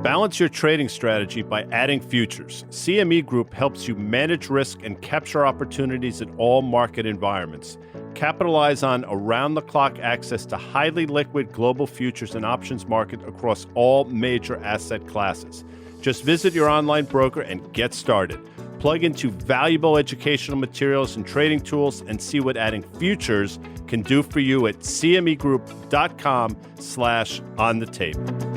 Balance your trading strategy by adding futures. CME Group helps you manage risk and capture opportunities in all market environments. Capitalize on around-the-clock access to highly liquid global futures and options market across all major asset classes. Just visit your online broker and get started. Plug into valuable educational materials and trading tools and see what adding futures can do for you at cmegroup.com/onthetape.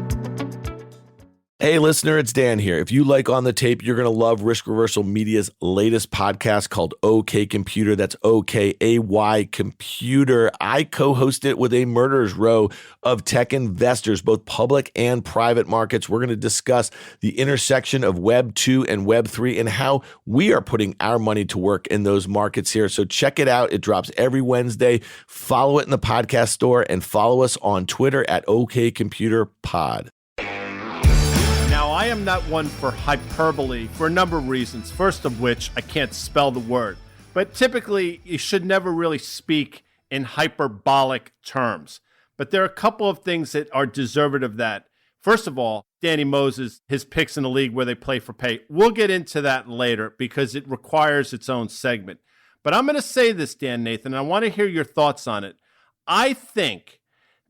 Hey, listener, it's Dan here. If you like On the Tape, you're going to love Risk Reversal Media's latest podcast called OK Computer. That's OKAY Computer. I co-host it with a murderer's row of tech investors, both public and private markets. We're going to discuss the intersection of Web 2 and Web 3 and how we are putting our money to work in those markets here. So check it out. It drops every Wednesday. Follow it in the podcast store and follow us on Twitter at OKComputerPod. Now, I am not one for hyperbole for a number of reasons, first of which I can't spell the word. But typically, you should never really speak in hyperbolic terms. But there are a couple of things that are deserving of that. First of all, Danny Moses, his picks in the league where they play for pay. We'll get into that later because it requires its own segment. But I'm going to say this, Dan Nathan, and I want to hear your thoughts on it. I think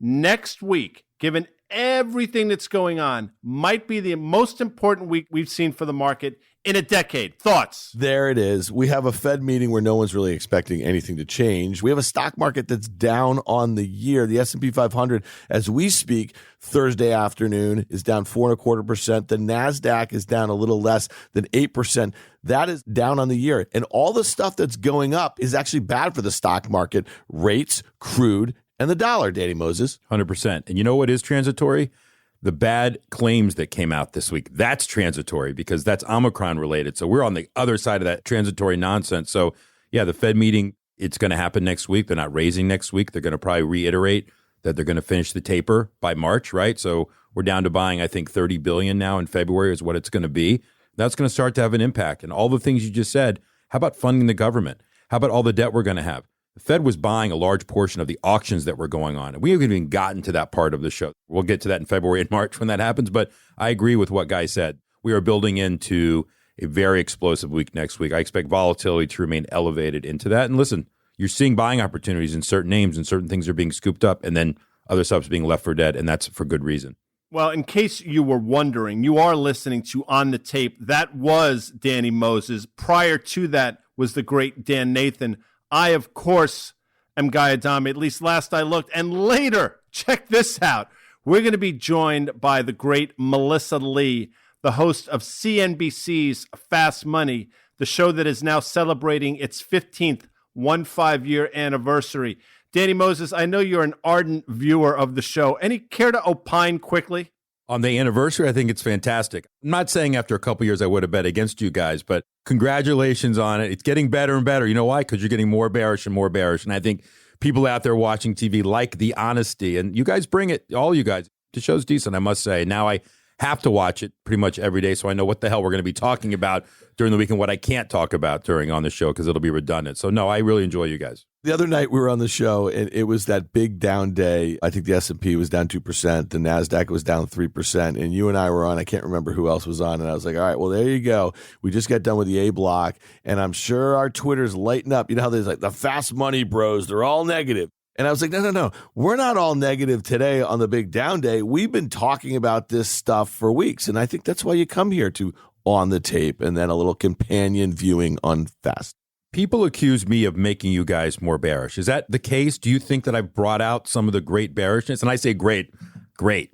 next week, given everything that's going on, might be the most important week we've seen for the market in a decade. Thoughts? There it is. We have a Fed meeting where no one's really expecting anything to change. We have a stock market that's down on the year. The S&P 500, as we speak, Thursday afternoon is down 4.25%. The NASDAQ is down a little less than 8%. That is down on the year. And all the stuff that's going up is actually bad for the stock market. Rates, crude, and the dollar, Danny Moses. 100%. And you know what is transitory? The bad claims that came out this week. That's transitory because that's Omicron related. So we're on the other side of that transitory nonsense. So yeah, the Fed meeting, it's going to happen next week. They're not raising next week. They're going to probably reiterate that they're going to finish the taper by March, right? So we're down to buying, I think, $30 billion now in February is what it's going to be. That's going to start to have an impact. And all the things you just said, how about funding the government? How about all the debt we're going to have? The Fed was buying a large portion of the auctions that were going on. And we haven't even gotten to that part of the show. We'll get to that in February and March when that happens. But I agree with what Guy said. We are building into a very explosive week next week. I expect volatility to remain elevated into that. And listen, you're seeing buying opportunities in certain names and certain things are being scooped up and then other stuff's being left for dead. And that's for good reason. Well, in case you were wondering, you are listening to On the Tape. That was Danny Moses. Prior to that was the great Dan Nathan. I, of course, am Guy Adami, at least last I looked. And later, check this out. We're going to be joined by the great Melissa Lee, the host of CNBC's Fast Money, the show that is now celebrating its 15th 15-year anniversary. Danny Moses, I know you're an ardent viewer of the show. Any care to opine quickly? On the anniversary, I think it's fantastic. I'm not saying after a couple years I would have bet against you guys, but congratulations on it. It's getting better and better. You know why? Because you're getting more bearish and more bearish. And I think people out there watching TV like the honesty. And you guys bring it, all you guys. The show's decent, I must say. Now I have to watch it pretty much every day so I know what the hell we're going to be talking about during the week and what I can't talk about on the show because it'll be redundant. So, no, I really enjoy you guys. The other night we were on the show, and it was that big down day. I think the S&P was down 2%. The NASDAQ was down 3%. And you and I were on. I can't remember who else was on. And I was like, all right, well, there you go. We just got done with the A block. And I'm sure our Twitter's lighting up. You know how there's like the fast money bros. They're all negative. And I was like, no. We're not all negative today on the big down day. We've been talking about this stuff for weeks. And I think that's why you come here to On the Tape and then a little companion viewing on Fast. People accuse me of making you guys more bearish. Is that the case? Do you think that I've brought out some of the great bearishness? And I say great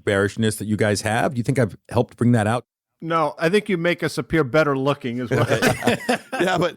bearishness that you guys have. Do you think I've helped bring that out? No, I think you make us appear better looking as well. Yeah, but,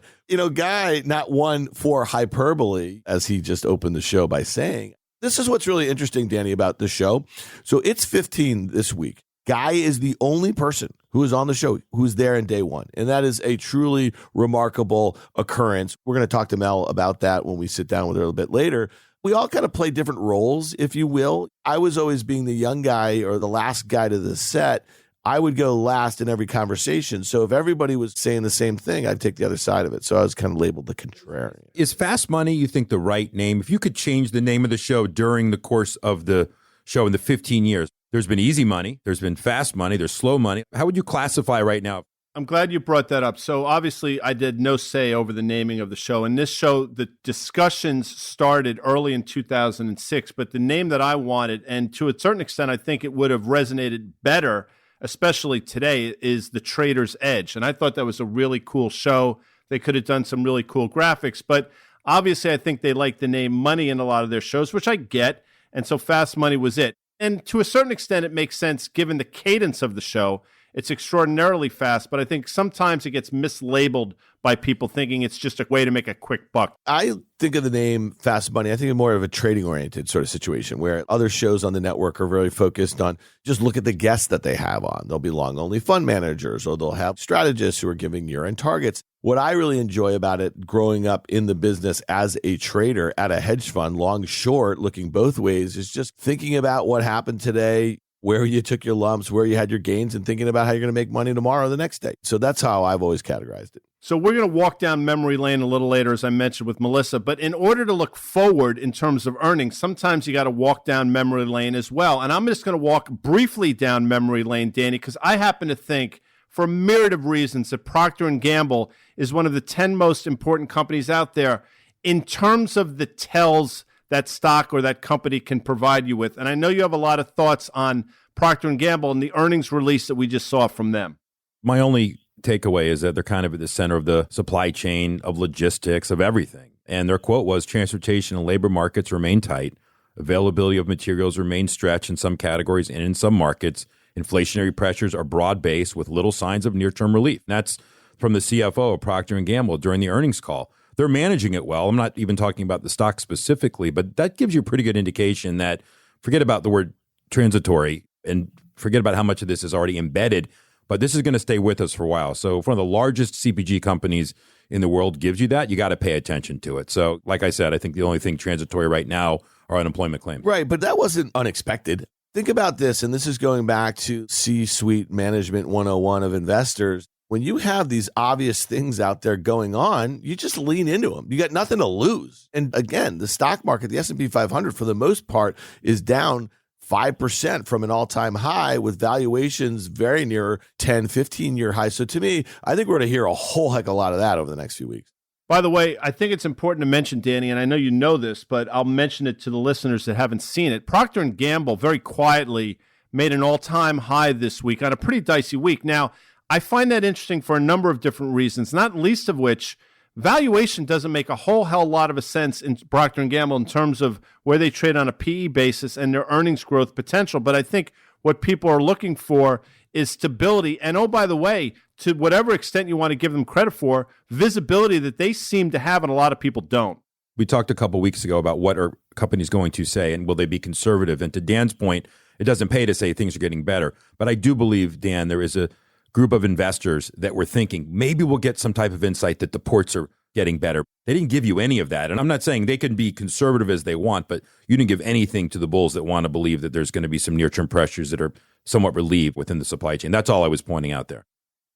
Guy, not one for hyperbole, as he just opened the show by saying. This is what's really interesting, Danny, about the show. So it's 15 this week. Guy is the only person who is on the show who's there in day one. And that is a truly remarkable occurrence. We're going to talk to Mel about that when we sit down with her a little bit later. We all kind of play different roles, if you will. I was always being the young guy or the last guy to the set. I would go last in every conversation. So if everybody was saying the same thing, I'd take the other side of it. So I was kind of labeled the contrarian. Is Fast Money, you think, the right name? If you could change the name of the show during the course of the show in the 15 years, There's been easy money. There's been fast money. There's slow money. How would you classify right now? I'm glad you brought that up. So obviously I did no say over the naming of the show. And this show, the discussions started early in 2006, but the name that I wanted, and to a certain extent, I think it would have resonated better, especially today, is The Trader's Edge. And I thought that was a really cool show. They could have done some really cool graphics, but obviously I think they like the name Money in a lot of their shows, which I get. And so Fast Money was it. And to a certain extent, it makes sense given the cadence of the show. It's extraordinarily fast, but I think sometimes it gets mislabeled by people thinking it's just a way to make a quick buck. I think of the name Fast Money, I think of more of a trading-oriented sort of situation where other shows on the network are very focused on just look at the guests that they have on. They'll be long-only fund managers, or they'll have strategists who are giving year-end targets. What I really enjoy about it, growing up in the business as a trader at a hedge fund, long, short, looking both ways, is just thinking about what happened today, where you took your lumps, where you had your gains, and thinking about how you're going to make money tomorrow or the next day. So that's how I've always categorized it. So we're going to walk down memory lane a little later, as I mentioned with Melissa. But in order to look forward in terms of earnings, sometimes you got to walk down memory lane as well. And I'm just going to walk briefly down memory lane, Danny, because I happen to think, for a myriad of reasons, that Procter & Gamble is one of the 10 most important companies out there in terms of the tells that stock or that company can provide you with. And I know you have a lot of thoughts on Procter & Gamble and the earnings release that we just saw from them. My only takeaway is that they're kind of at the center of the supply chain, of logistics, of everything. And their quote was, transportation and labor markets remain tight. Availability of materials remains stretched in some categories and in some markets. Inflationary pressures are broad-based with little signs of near-term relief. And that's from the CFO of Procter & Gamble during the earnings call. They're managing it well. I'm not even talking about the stock specifically, but that gives you a pretty good indication that, forget about the word transitory and forget about how much of this is already embedded, but this is going to stay with us for a while. So if one of the largest CPG companies in the world gives you that, you got to pay attention to it. So like I said, I think the only thing transitory right now are unemployment claims. Right, but that wasn't unexpected. Think about this, and this is going back to C-suite management 101 of investors. When you have these obvious things out there going on, you just lean into them. You got nothing to lose. And again, the stock market, the S&P 500, for the most part, is down 5% from an all-time high with valuations very near 10, 15-year high. So to me, I think we're going to hear a whole heck of a lot of that over the next few weeks. By the way, I think it's important to mention, Danny, and I know you know this, but I'll mention it to the listeners that haven't seen it. Procter & Gamble very quietly made an all-time high this week on a pretty dicey week. Now, I find that interesting for a number of different reasons, not least of which valuation doesn't make a whole hell lot of a sense in Procter & Gamble in terms of where they trade on a PE basis and their earnings growth potential. But I think what people are looking for is stability. And oh, by the way, to whatever extent you want to give them credit for, visibility that they seem to have and a lot of people don't. We talked a couple weeks ago about what are companies going to say and will they be conservative? And to Dan's point, it doesn't pay to say things are getting better. But I do believe, Dan, there is a group of investors that were thinking maybe we'll get some type of insight that the ports are getting better. They didn't give you any of that. And I'm not saying they can be conservative as they want, but you didn't give anything to the bulls that want to believe that there's going to be some near-term pressures that are somewhat relieved within the supply chain. That's all I was pointing out there.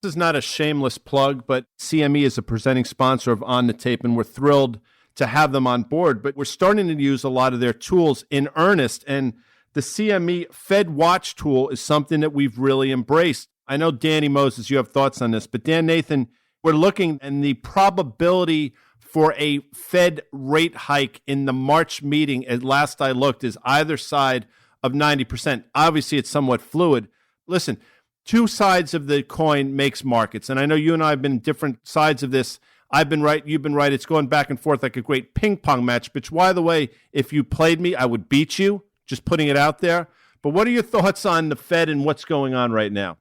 This is not a shameless plug, but CME is a presenting sponsor of On the Tape, and we're thrilled to have them on board. But we're starting to use a lot of their tools in earnest, and the CME Fed Watch tool is something that we've really embraced. I know, Danny Moses, you have thoughts on this, but Dan Nathan, we're looking and the probability for a Fed rate hike in the March meeting, at last I looked, is either side of 90%. Obviously, it's somewhat fluid. Listen, two sides of the coin makes markets, and I know you and I have been in different sides of this. I've been right, you've been right. It's going back and forth like a great ping pong match, which, by the way, if you played me, I would beat you, just putting it out there. But what are your thoughts on the Fed and what's going on right now?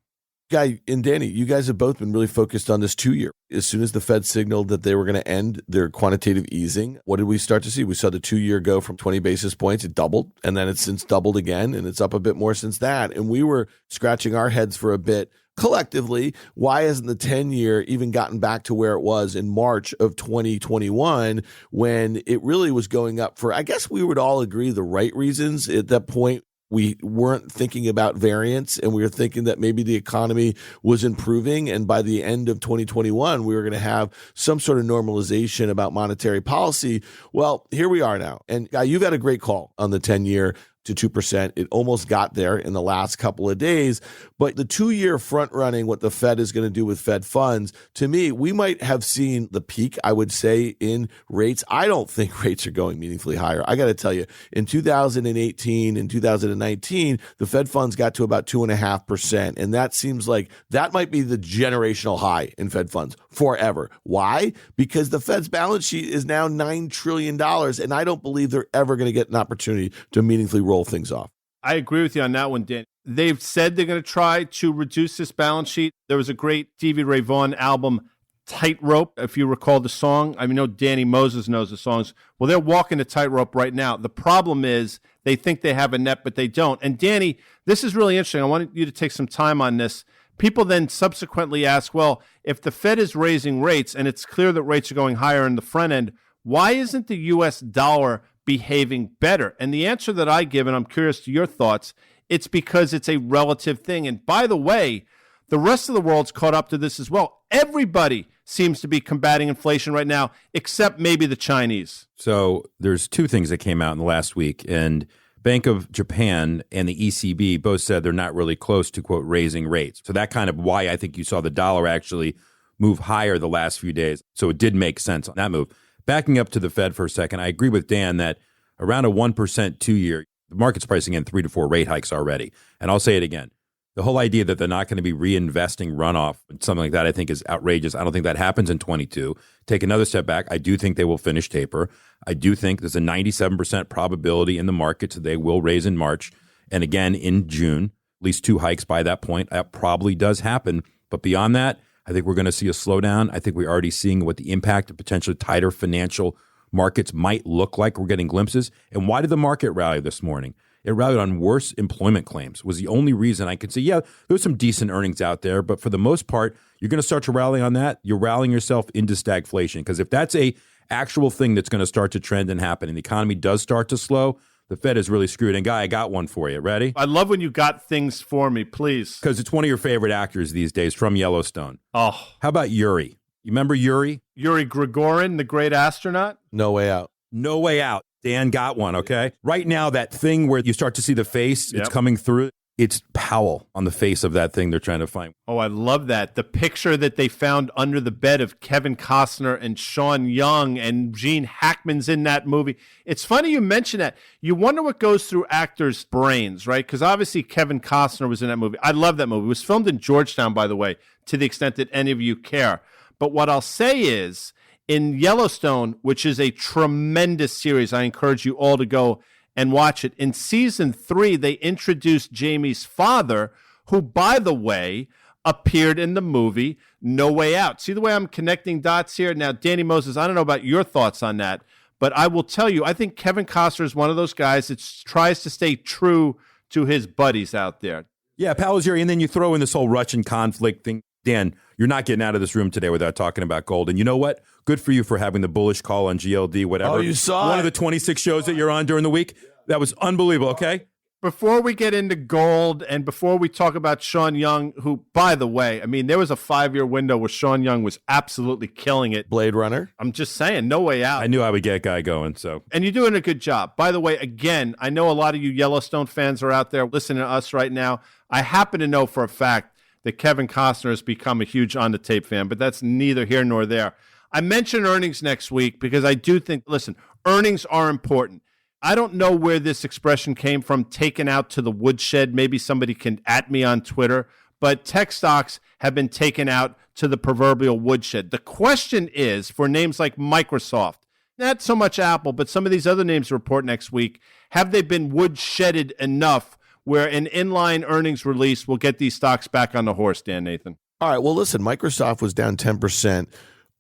Guy and Danny, you guys have both been really focused on this 2-year. As soon as the Fed signaled that they were going to end their quantitative easing, what did we start to see? We saw the 2-year go from 20 basis points. It doubled, and then it's since doubled again, and it's up a bit more since that. And we were scratching our heads for a bit collectively. Why hasn't the 10-year even gotten back to where it was in March of 2021 when it really was going up for, I guess we would all agree, the right reasons at that point? We weren't thinking about variance, and we were thinking that maybe the economy was improving. And by the end of 2021, we were going to have some sort of normalization about monetary policy. Well, here we are now. And Guy, you've had a great call on the 10-year. to 2%. It almost got there in the last couple of days. But the 2-year front running what the Fed is going to do with Fed funds, to me, we might have seen the peak, I would say, in rates. I don't think rates are going meaningfully higher. I got to tell you, in 2018 and 2019, the Fed funds got to about 2.5%. And that seems like that might be the generational high in Fed funds forever. Why? Because the Fed's balance sheet is now $9 trillion. And I don't believe they're ever going to get an opportunity to meaningfully roll things off. I agree with you on that one, Dan. They've said they're going to try to reduce this balance sheet. There was a great Stevie Ray Vaughan album, Tightrope, if you recall the song. I know Danny Moses knows the songs. Well, they're walking the tightrope right now. The problem is they think they have a net, but they don't. And Danny, this is really interesting. I want you to take some time on this. People then subsequently ask, well, if the Fed is raising rates and it's clear that rates are going higher in the front end, why isn't the U.S. dollar behaving better? And the answer that I give, and I'm curious to your thoughts, it's because it's a relative thing. And by the way, the rest of the world's caught up to this as well. Everybody seems to be combating inflation right now, except maybe the Chinese. So there's two things that came out in the last week, and Bank of Japan and the ECB both said they're not really close to, quote, raising rates. So that kind of why I think you saw the dollar actually move higher the last few days. So it did make sense on that move. Backing up to the Fed for a second, I agree with Dan that around a 1% 2-year, the market's pricing in 3 to 4 rate hikes already. And I'll say it again. The whole idea that they're not going to be reinvesting runoff, something like that, I think is outrageous. I don't think that happens in 22. Take another step back. I do think they will finish taper. I do think there's a 97% probability in the markets that they will raise in March and again in June, at least 2 hikes by that point. That probably does happen. But beyond that, I think we're going to see a slowdown. I think we're already seeing what the impact of potentially tighter financial markets might look like. We're getting glimpses. And why did the market rally this morning? It rallied on worse employment claims was the only reason I could say, yeah, there's some decent earnings out there. But for the most part, you're going to start to rally on that. You're rallying yourself into stagflation. Because if that's a actual thing that's going to start to trend and happen and the economy does start to slow, the Fed is really screwed. And Guy, I got one for you. Ready? I love when you got things for me, please. Because it's one of your favorite actors these days from Yellowstone. Oh. How about Yuri? You remember Yuri? Yuri Gagarin, the great astronaut? No way out. No way out. Dan got one, okay? Right now, that thing where you start to see the face, it's coming through. It's Powell on the face of that thing they're trying to find. Oh, I love that. The picture that they found under the bed of Kevin Costner and Sean Young and Gene Hackman's in that movie. It's funny you mention that. You wonder what goes through actors' brains, right? Because obviously Kevin Costner was in that movie. I love that movie. It was filmed in Georgetown, by the way, to the extent that any of you care. But what I'll say is, in Yellowstone, which is a tremendous series, I encourage you all to go and watch it. In season 3, they introduced Jamie's father, who, by the way, appeared in the movie No Way Out. See the way I'm connecting dots here? Now, Danny Moses, I don't know about your thoughts on that, but I will tell you, I think Kevin Costner is one of those guys that tries to stay true to his buddies out there. Yeah, Powell's here, and then you throw in this whole Russian conflict thing. Dan, you're not getting out of this room today without talking about gold. And you know what? Good for you for having the bullish call on GLD, whatever. Oh, you saw one it. of the 26 shows that you're on during the week. That was unbelievable, okay? Before we get into gold and before we talk about Sean Young, who, by the way, I mean, there was a 5-year window where Sean Young was absolutely killing it. Blade Runner. I'm just saying, No Way Out. I knew I would get Guy going, so. And you're doing a good job. By the way, again, I know a lot of you Yellowstone fans are out there listening to us right now. I happen to know for a fact that Kevin Costner has become a huge On the Tape fan, but that's neither here nor there. I mentioned earnings next week because I do think, listen, earnings are important. I don't know where this expression came from, taken out to the woodshed. Maybe somebody can at me on Twitter, but tech stocks have been taken out to the proverbial woodshed. The question is, for names like Microsoft, not so much Apple, but some of these other names report next week, have they been woodshedded enough where an inline earnings release will get these stocks back on the horse, Dan Nathan? All right, well, listen, Microsoft was down 10%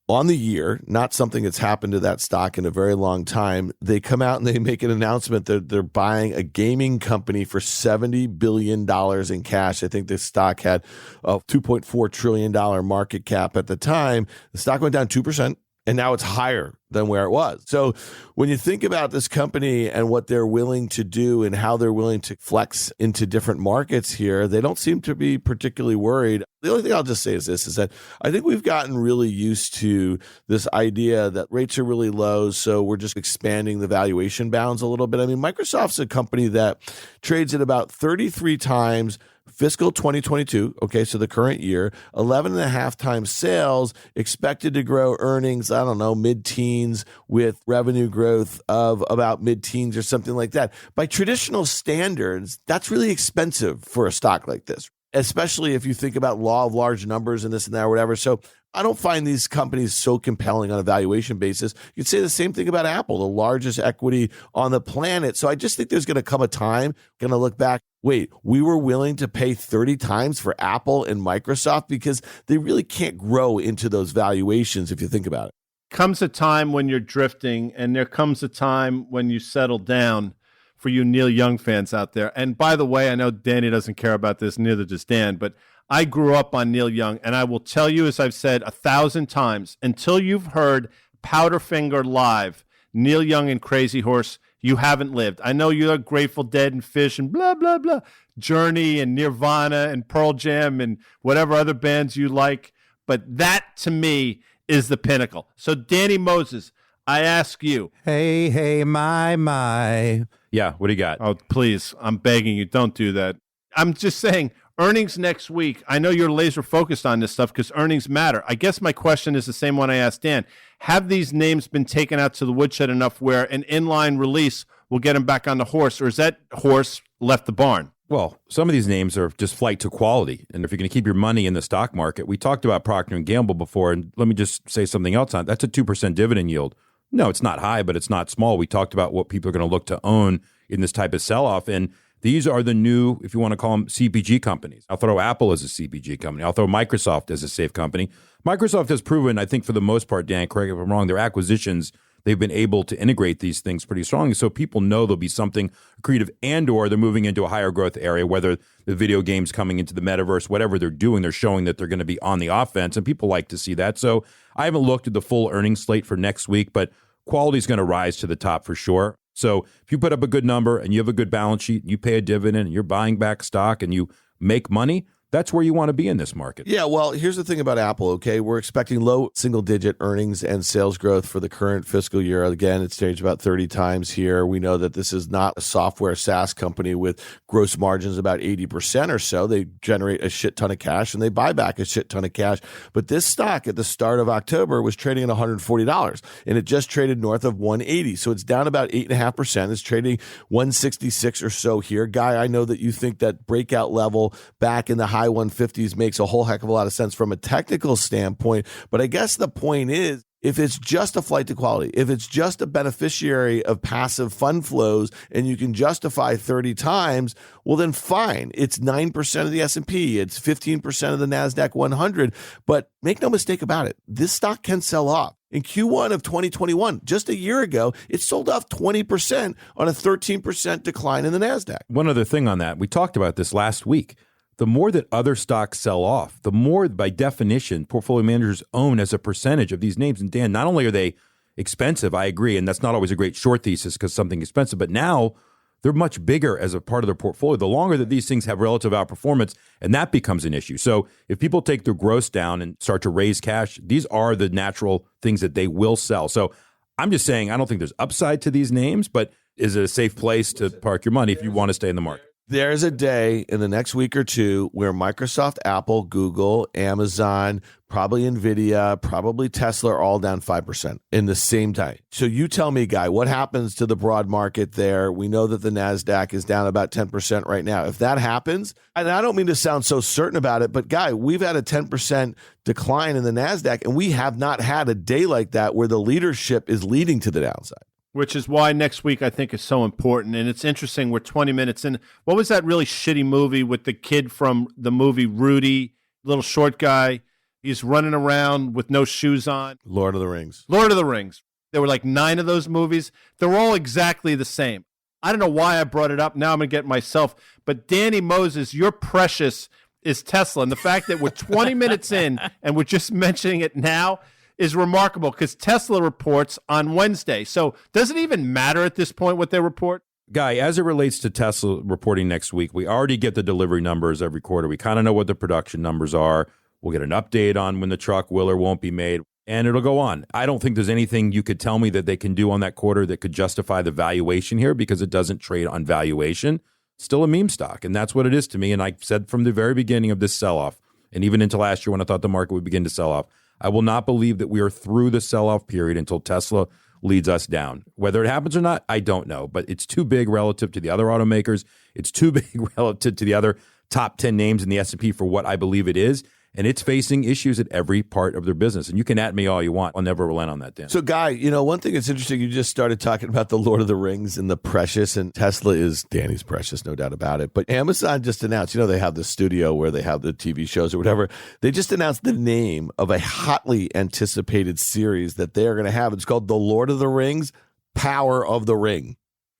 on the year, not something that's happened to that stock in a very long time. They come out and they make an announcement that they're buying a gaming company for $70 billion in cash. I think this stock had a $2.4 trillion market cap at the time. The stock went down 2%. And now it's higher than where it was. So when you think about this company and what they're willing to do and how they're willing to flex into different markets here, they don't seem to be particularly worried. The only thing I'll just say is this, is that I think we've gotten really used to this idea that rates are really low, so we're just expanding the valuation bounds a little bit. I mean, Microsoft's a company that trades at about 33 times fiscal 2022, okay, so the current year, 11 and a half times sales, expected to grow earnings, I don't know, mid-teens with revenue growth of about mid-teens or something like that. By traditional standards, that's really expensive for a stock like this, especially if you think about law of large numbers and this and that or whatever. So I don't find these companies so compelling on a valuation basis. You could say the same thing about Apple, the largest equity on the planet. So I just think there's going to come a time, going to look back, wait, we were willing to pay 30 times for Apple and Microsoft because they really can't grow into those valuations if you think about it. Comes a time when you're drifting, and there comes a time when you settle down, for you Neil Young fans out there. And by the way, I know Danny doesn't care about this, neither does Dan, but I grew up on Neil Young, and I will tell you, as I've said 1,000 times, until you've heard Powderfinger live, Neil Young and Crazy Horse, you haven't lived. I know you're Grateful Dead and Fish and blah, blah, blah, Journey and Nirvana and Pearl Jam and whatever other bands you like, but that, to me, is the pinnacle. So, Danny Moses, I ask you. Hey, my. Yeah, what do you got? Oh, please, I'm begging you, don't do that. I'm just saying, earnings next week. I know you're laser focused on this stuff because earnings matter. I guess my question is the same one I asked Dan. Have these names been taken out to the woodshed enough where an inline release will get them back on the horse, or is that horse left the barn? Well, some of these names are just flight to quality. And if you're going to keep your money in the stock market, we talked about Procter & Gamble before, and let me just say something else on it. That's a 2% dividend yield. No, it's not high, but it's not small. We talked about what people are going to look to own in this type of sell-off, and these are the new, if you want to call them, CPG companies. I'll throw Apple as a CPG company. I'll throw Microsoft as a safe company. Microsoft has proven, I think for the most part, Dan, correct if I'm wrong, their acquisitions, they've been able to integrate these things pretty strongly. So people know there'll be something creative, and or they're moving into a higher growth area, whether the video games coming into the metaverse, whatever they're doing, they're showing that they're going to be on the offense, and people like to see that. So I haven't looked at the full earnings slate for next week, but quality is going to rise to the top for sure. So if you put up a good number and you have a good balance sheet, and you pay a dividend and you're buying back stock and you make money, that's where you want to be in this market. Yeah, well, here's the thing about Apple, okay? We're expecting low single-digit earnings and sales growth for the current fiscal year. Again, it's staged about 30 times here. We know that this is not a software SaaS company with gross margins about 80% or so. They generate a shit ton of cash, and they buy back a shit ton of cash. But this stock at the start of October was trading at $140, and it just traded north of $180. So it's down about 8.5%. It's trading $166 or so here. Guy, I know that you think that breakout level back in the high 150s makes a whole heck of a lot of sense from a technical standpoint. But I guess the point is, if it's just a flight to quality, if it's just a beneficiary of passive fund flows and you can justify 30 times, well, then fine. It's 9% of the S&P. It's 15% of the NASDAQ 100. But make no mistake about it, this stock can sell off. In Q1 of 2021, just a year ago, it sold off 20% on a 13% decline in the NASDAQ. One other thing on that, we talked about this last week. The more that other stocks sell off, the more, by definition, portfolio managers own as a percentage of these names. And Dan, not only are they expensive, I agree, and that's not always a great short thesis because something expensive, but now they're much bigger as a part of their portfolio. The longer that these things have relative outperformance, and that becomes an issue. So if people take their gross down and start to raise cash, these are the natural things that they will sell. So I'm just saying, I don't think there's upside to these names, but is it a safe place to park your money if you want to stay in the market? There's a day in the next week or two where Microsoft, Apple, Google, Amazon, probably NVIDIA, probably Tesla are all down 5% in the same time. So you tell me, Guy, what happens to the broad market there? We know that the NASDAQ is down about 10% right now. If that happens, and I don't mean to sound so certain about it, but Guy, we've had a 10% decline in the NASDAQ, and we have not had a day like that where the leadership is leading to the downside. Which is why next week I think is so important. And it's interesting, we're 20 minutes in. What was that really shitty movie with the kid from the movie Rudy, little short guy? He's running around with no shoes on. Lord of the Rings. Lord of the Rings. There were like 9 of those movies. They're all exactly the same. I don't know why I brought it up. Now I'm going to get myself. But Danny Moses, your precious is Tesla. And the fact that we're 20 minutes in and we're just mentioning it now, is remarkable because Tesla reports on Wednesday. So does it even matter at this point what they report? Guy, as it relates to Tesla reporting next week, we already get the delivery numbers every quarter. We kind of know what the production numbers are. We'll get an update on when the truck will or won't be made, and it'll go on. I don't think there's anything you could tell me that they can do on that quarter that could justify the valuation here because it doesn't trade on valuation. It's still a meme stock, and that's what it is to me. And I said from the very beginning of this sell-off, and even into last year when I thought the market would begin to sell off, I will not believe that we are through the sell-off period until Tesla leads us down. Whether it happens or not, I don't know. But it's too big relative to the other automakers. It's too big relative to the other top 10 names in the S&P for what I believe it is. And it's facing issues at every part of their business. And you can at me all you want. I'll never relent on that, Dan. So, Guy, one thing that's interesting, you just started talking about the Lord of the Rings and the precious, and Tesla is Danny's precious, no doubt about it. But Amazon just announced, they have the studio where they have the TV shows or whatever. They just announced the name of a hotly anticipated series that they are going to have. It's called The Lord of the Rings, Power of the Ring.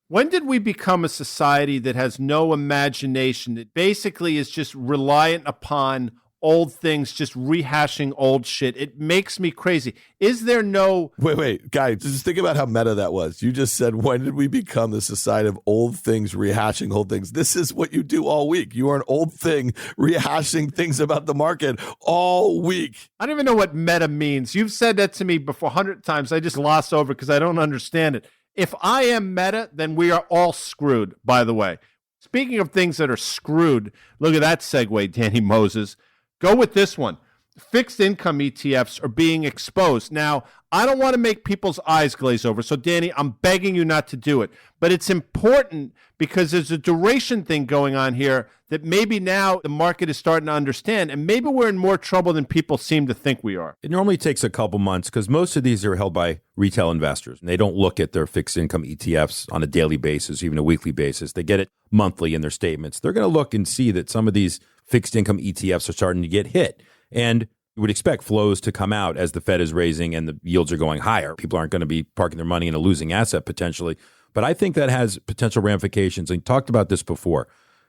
When did we become a society that has no imagination, that basically is just reliant upon old things, just rehashing old shit? It makes me crazy. Is there no... Wait, Guy, just think about how meta that was. You just said, when did we become the society of old things, rehashing old things? This is what you do all week. You are an old thing, rehashing things about the market all week. I don't even know what meta means. You've said that to me before 100 times. I just gloss over because I don't understand it. If I am meta, then we are all screwed, by the way. Speaking of things that are screwed, look at that segue, Danny Moses. Go with this one. Fixed income ETFs are being exposed. Now, I don't want to make people's eyes glaze over. So, Danny, I'm begging you not to do it. But it's important because there's a duration thing going on here that maybe now the market is starting to understand. And maybe we're in more trouble than people seem to think we are. It normally takes a couple months because most of these are held by retail investors. And they don't look at their fixed income ETFs on a daily basis, even a weekly basis. They get it monthly in their statements. They're going to look and see that some of these fixed income ETFs are starting to get hit. And you would expect flows to come out as the Fed is raising and the yields are going higher. People aren't going to be parking their money in a losing asset potentially. But I think that has potential ramifications. And talked about this before.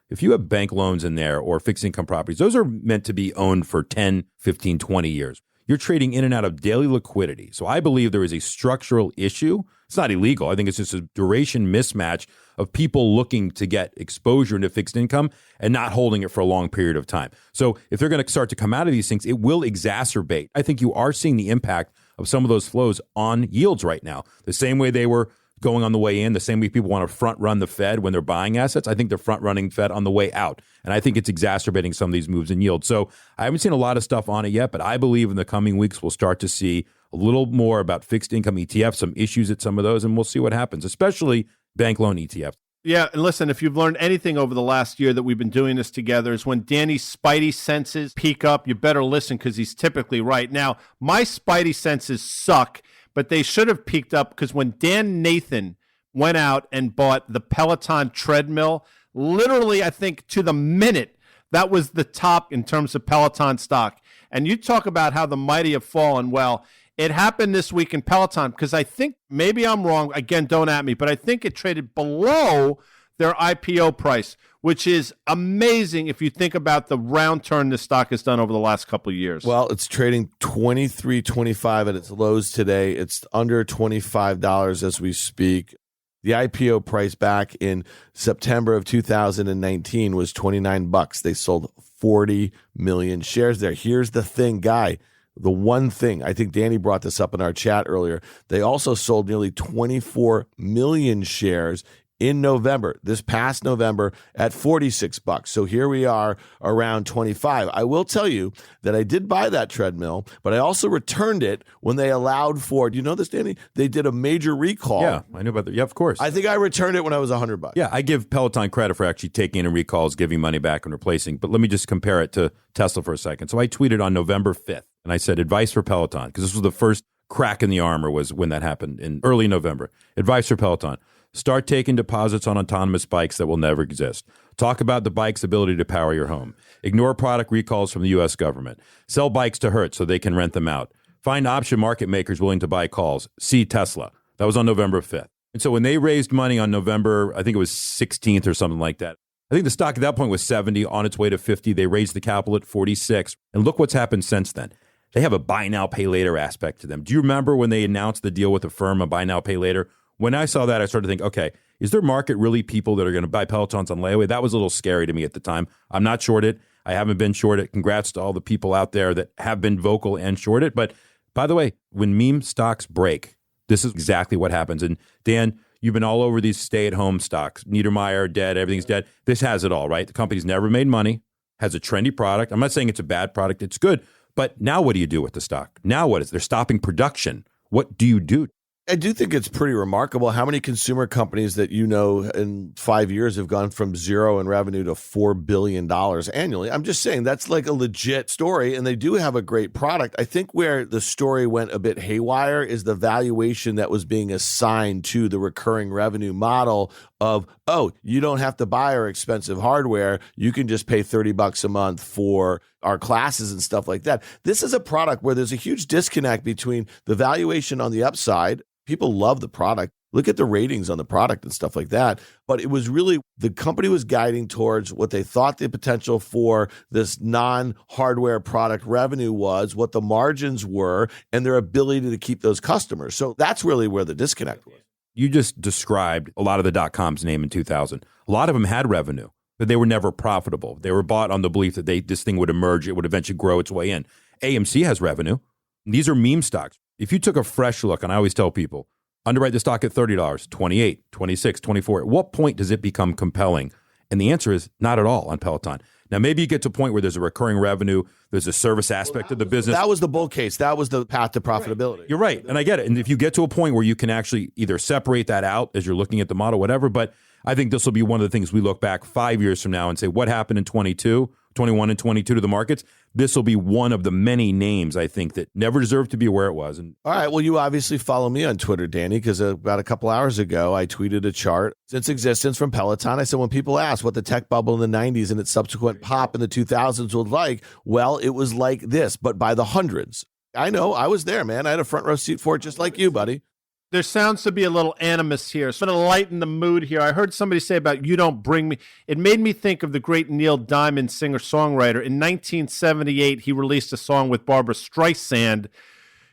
If you have bank loans in there or fixed income properties, those are meant to be owned for 10, 15, 20 years. You're trading in and out of daily liquidity. So I believe there is a structural issue. It's not illegal. I think it's just a duration mismatch of people looking to get exposure into fixed income and not holding it for a long period of time. So if they're going to start to come out of these things, it will exacerbate. I think you are seeing the impact of some of those flows on yields right now. The same way they were going on the way in, the same way people want to front run the Fed when they're buying assets. I think they're front running Fed on the way out. And I think it's exacerbating some of these moves in yield. So I haven't seen a lot of stuff on it yet, but I believe in the coming weeks we'll start to see a little more about fixed income ETFs, some issues at some of those, and we'll see what happens, especially bank loan ETFs. Yeah, and listen, if you've learned anything over the last year that we've been doing this together is when Danny's spidey senses peak up, you better listen because he's typically right. Now, my spidey senses suck, but they should have peaked up because when Dan Nathan went out and bought the Peloton treadmill, literally, I think to the minute, that was the top in terms of Peloton stock. And you talk about how the mighty have fallen. Well, it happened this week in Peloton because I think, maybe I'm wrong, again, don't at me, but I think it traded below their IPO price, which is amazing if you think about the round turn this stock has done over the last couple of years. Well, it's trading $23.25 at its lows today. It's under $25 as we speak. The IPO price back in September of 2019 was $29. They sold 40 million shares there. Here's the thing, Guy. The one thing, I think Danny brought this up in our chat earlier, they also sold nearly 24 million shares in November, this past November, at $46. So here we are around 25. I will tell you that I did buy that treadmill, but I also returned it when they allowed for, do you know this, Danny? They did a major recall. Yeah, I knew about that. Yeah, of course. I think I returned it when I was $100. Yeah, I give Peloton credit for actually taking in recalls, giving money back and replacing. But let me just compare it to Tesla for a second. So I tweeted on November 5th, and I said, advice for Peloton, because this was the first crack in the armor was when that happened in early November. Advice for Peloton. Start taking deposits on autonomous bikes that will never exist. Talk about the bike's ability to power your home. Ignore product recalls from the U.S. government. Sell bikes to Hertz so they can rent them out. Find option market makers willing to buy calls. See Tesla. That was on November 5th. And so when they raised money on November, I think it was 16th or something like that, I think the stock at that point was 70, on its way to 50. They raised the capital at 46. And look what's happened since then. They have a buy now, pay later aspect to them. Do you remember when they announced the deal with the firm, a buy now, pay later? When I saw that, I started to think, okay, is there market really people that are going to buy Pelotons on layaway? That was a little scary to me at the time. I'm not short it. I haven't been short it. Congrats to all the people out there that have been vocal and short it. But by the way, when meme stocks break, this is exactly what happens. And Dan, you've been all over these stay-at-home stocks. Niedermeyer, dead, everything's dead. This has it all, right? The company's never made money, has a trendy product. I'm not saying it's a bad product. It's good. But now what do you do with the stock? Now what is? They're stopping production. What do you do? I do think it's pretty remarkable how many consumer companies that in 5 years have gone from zero in revenue to $4 billion annually. I'm just saying that's like a legit story, and they do have a great product. I think where the story went a bit haywire is the valuation that was being assigned to the recurring revenue model of, oh, you don't have to buy our expensive hardware. You can just pay $30 a month for our classes and stuff like that. This is a product where there's a huge disconnect between the valuation on the upside. People love the product. Look at the ratings on the product and stuff like that. But it was really, the company was guiding towards what they thought the potential for this non-hardware product revenue was, what the margins were, and their ability to keep those customers. So that's really where the disconnect was. You just described a lot of the dot-coms name in 2000. A lot of them had revenue, but they were never profitable. They were bought on the belief that this thing would emerge, it would eventually grow its way in. AMC has revenue. These are meme stocks. If you took a fresh look, and I always tell people, underwrite the stock at $30, $28, $26, $24, at what point does it become compelling? And the answer is not at all on Peloton. Now, maybe you get to a point where there's a recurring revenue, there's a service aspect of the business. That was the bull case. That was the path to profitability. You're right, and I get it. And if you get to a point where you can actually either separate that out as you're looking at the model, whatever, but I think this will be one of the things we look back 5 years from now and say, what happened in 21 and 22 to the markets? This will be one of the many names, I think, that never deserved to be where it was. And all right. Well, you obviously follow me on Twitter, Danny, because about a couple hours ago, I tweeted a chart since existence from Peloton. I said, when people ask what the tech bubble in the 90s and its subsequent pop in the 2000s was like, well, it was like this, but by the hundreds. I know. I was there, man. I had a front row seat for it just like you, buddy. There sounds to be a little animus here. So I'm going to lighten the mood here. I heard somebody say about "You Don't Bring Me." It made me think of the great Neil Diamond, singer-songwriter. In 1978, he released a song with Barbra Streisand,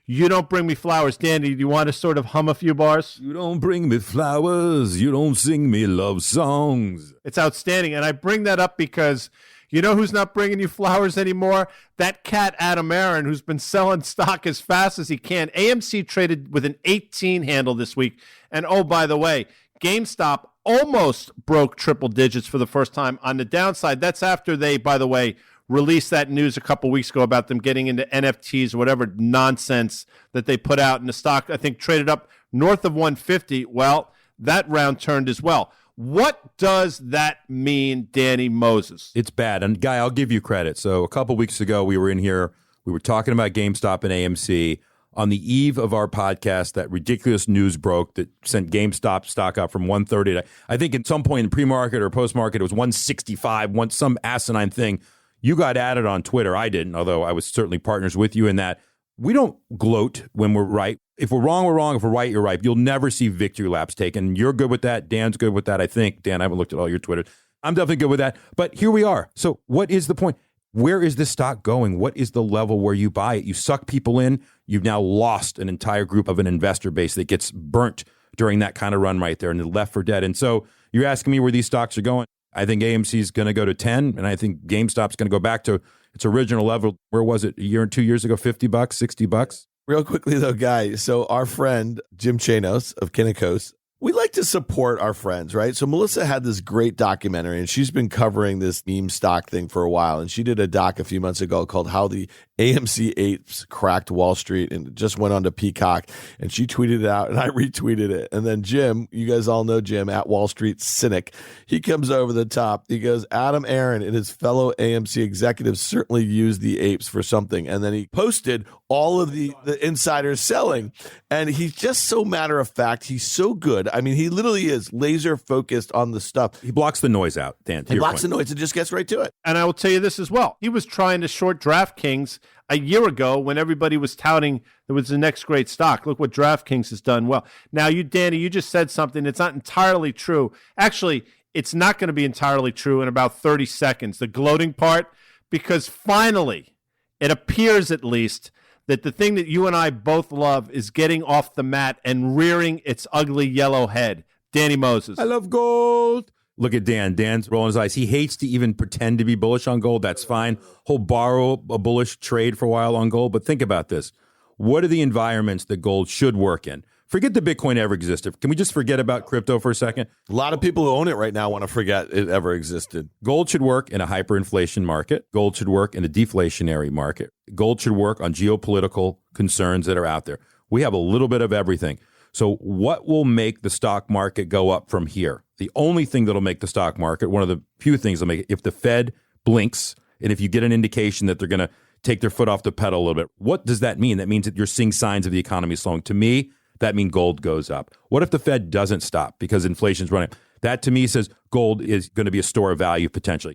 "You Don't Bring Me Flowers." Danny, do you want to sort of hum a few bars? You don't bring me flowers. You don't sing me love songs. It's outstanding. And I bring that up because you know who's not bringing you flowers anymore? That cat, Adam Aron, who's been selling stock as fast as he can. AMC traded with an 18 handle this week. And oh, by the way, GameStop almost broke triple digits for the first time on the downside. That's after they, by the way, released that news a couple weeks ago about them getting into NFTs or whatever nonsense that they put out. And the stock, I think, traded up north of 150. Well, that round turned as well. What does that mean, Danny Moses? It's bad. And Guy, I'll give you credit. So a couple weeks ago, we were in here. We were talking about GameStop and AMC. On the eve of our podcast, that ridiculous news broke that sent GameStop stock up from 130 to, I think at some point in pre-market or post-market, it was 165, some asinine thing. You got at it on Twitter. I didn't, although I was certainly partners with you in that. We don't gloat when we're right. If we're wrong, we're wrong. If we're right, you're right. You'll never see victory laps taken. You're good with that. Dan's good with that, I think. Dan, I haven't looked at all your Twitter. I'm definitely good with that. But here we are. So what is the point? Where is this stock going? What is the level where you buy it? You suck people in. You've now lost an entire group of an investor base that gets burnt during that kind of run right there and they're left for dead. And so you're asking me where these stocks are going. I think AMC is going to go to 10, and I think GameStop's going to go back to its original level. Where was it? A year and 2 years ago, $50, $60? Real quickly, though, Guy. So our friend, Jim Chanos of Kinnikos, we like to support our friends, right? So Melissa had this great documentary, and she's been covering this meme stock thing for a while. And she did a doc a few months ago called How the AMC Apes Cracked Wall Street, and it just went on to Peacock. And she tweeted it out, and I retweeted it. And then Jim, you guys all know Jim, at Wall Street Cynic, he comes over the top. He goes, Adam Aron and his fellow AMC executives certainly used the apes for something. And then he posted all of the insiders selling. And he's just so matter of fact. He's so good. I mean, he literally is laser focused on the stuff. He blocks the noise out, Dan. He blocks the noise and just gets right to it. And I will tell you this as well. He was trying to short DraftKings a year ago when everybody was touting there was the next great stock. Look what DraftKings has done well. Now, you, Danny, you just said something that's not entirely true. Actually, it's not going to be entirely true in about 30 seconds, the gloating part, because finally, it appears at least that the thing that you and I both love is getting off the mat and rearing its ugly yellow head. Danny Moses. I love gold. Look at Dan. Dan's rolling his eyes. He hates to even pretend to be bullish on gold. That's fine. He'll borrow a bullish trade for a while on gold. But think about this. What are the environments that gold should work in? Forget that Bitcoin ever existed. Can we just forget about crypto for a second? A lot of people who own it right now want to forget it ever existed. Gold should work in a hyperinflation market. Gold should work in a deflationary market. Gold should work on geopolitical concerns that are out there. We have a little bit of everything. So what will make the stock market go up from here? The only thing that'll make the stock market, one of the few things that'll make it, if the Fed blinks and if you get an indication that they're going to take their foot off the pedal a little bit, what does that mean? That means that you're seeing signs of the economy slowing. To me, that means gold goes up. What if the Fed doesn't stop because inflation's running? That to me says gold is going to be a store of value potentially.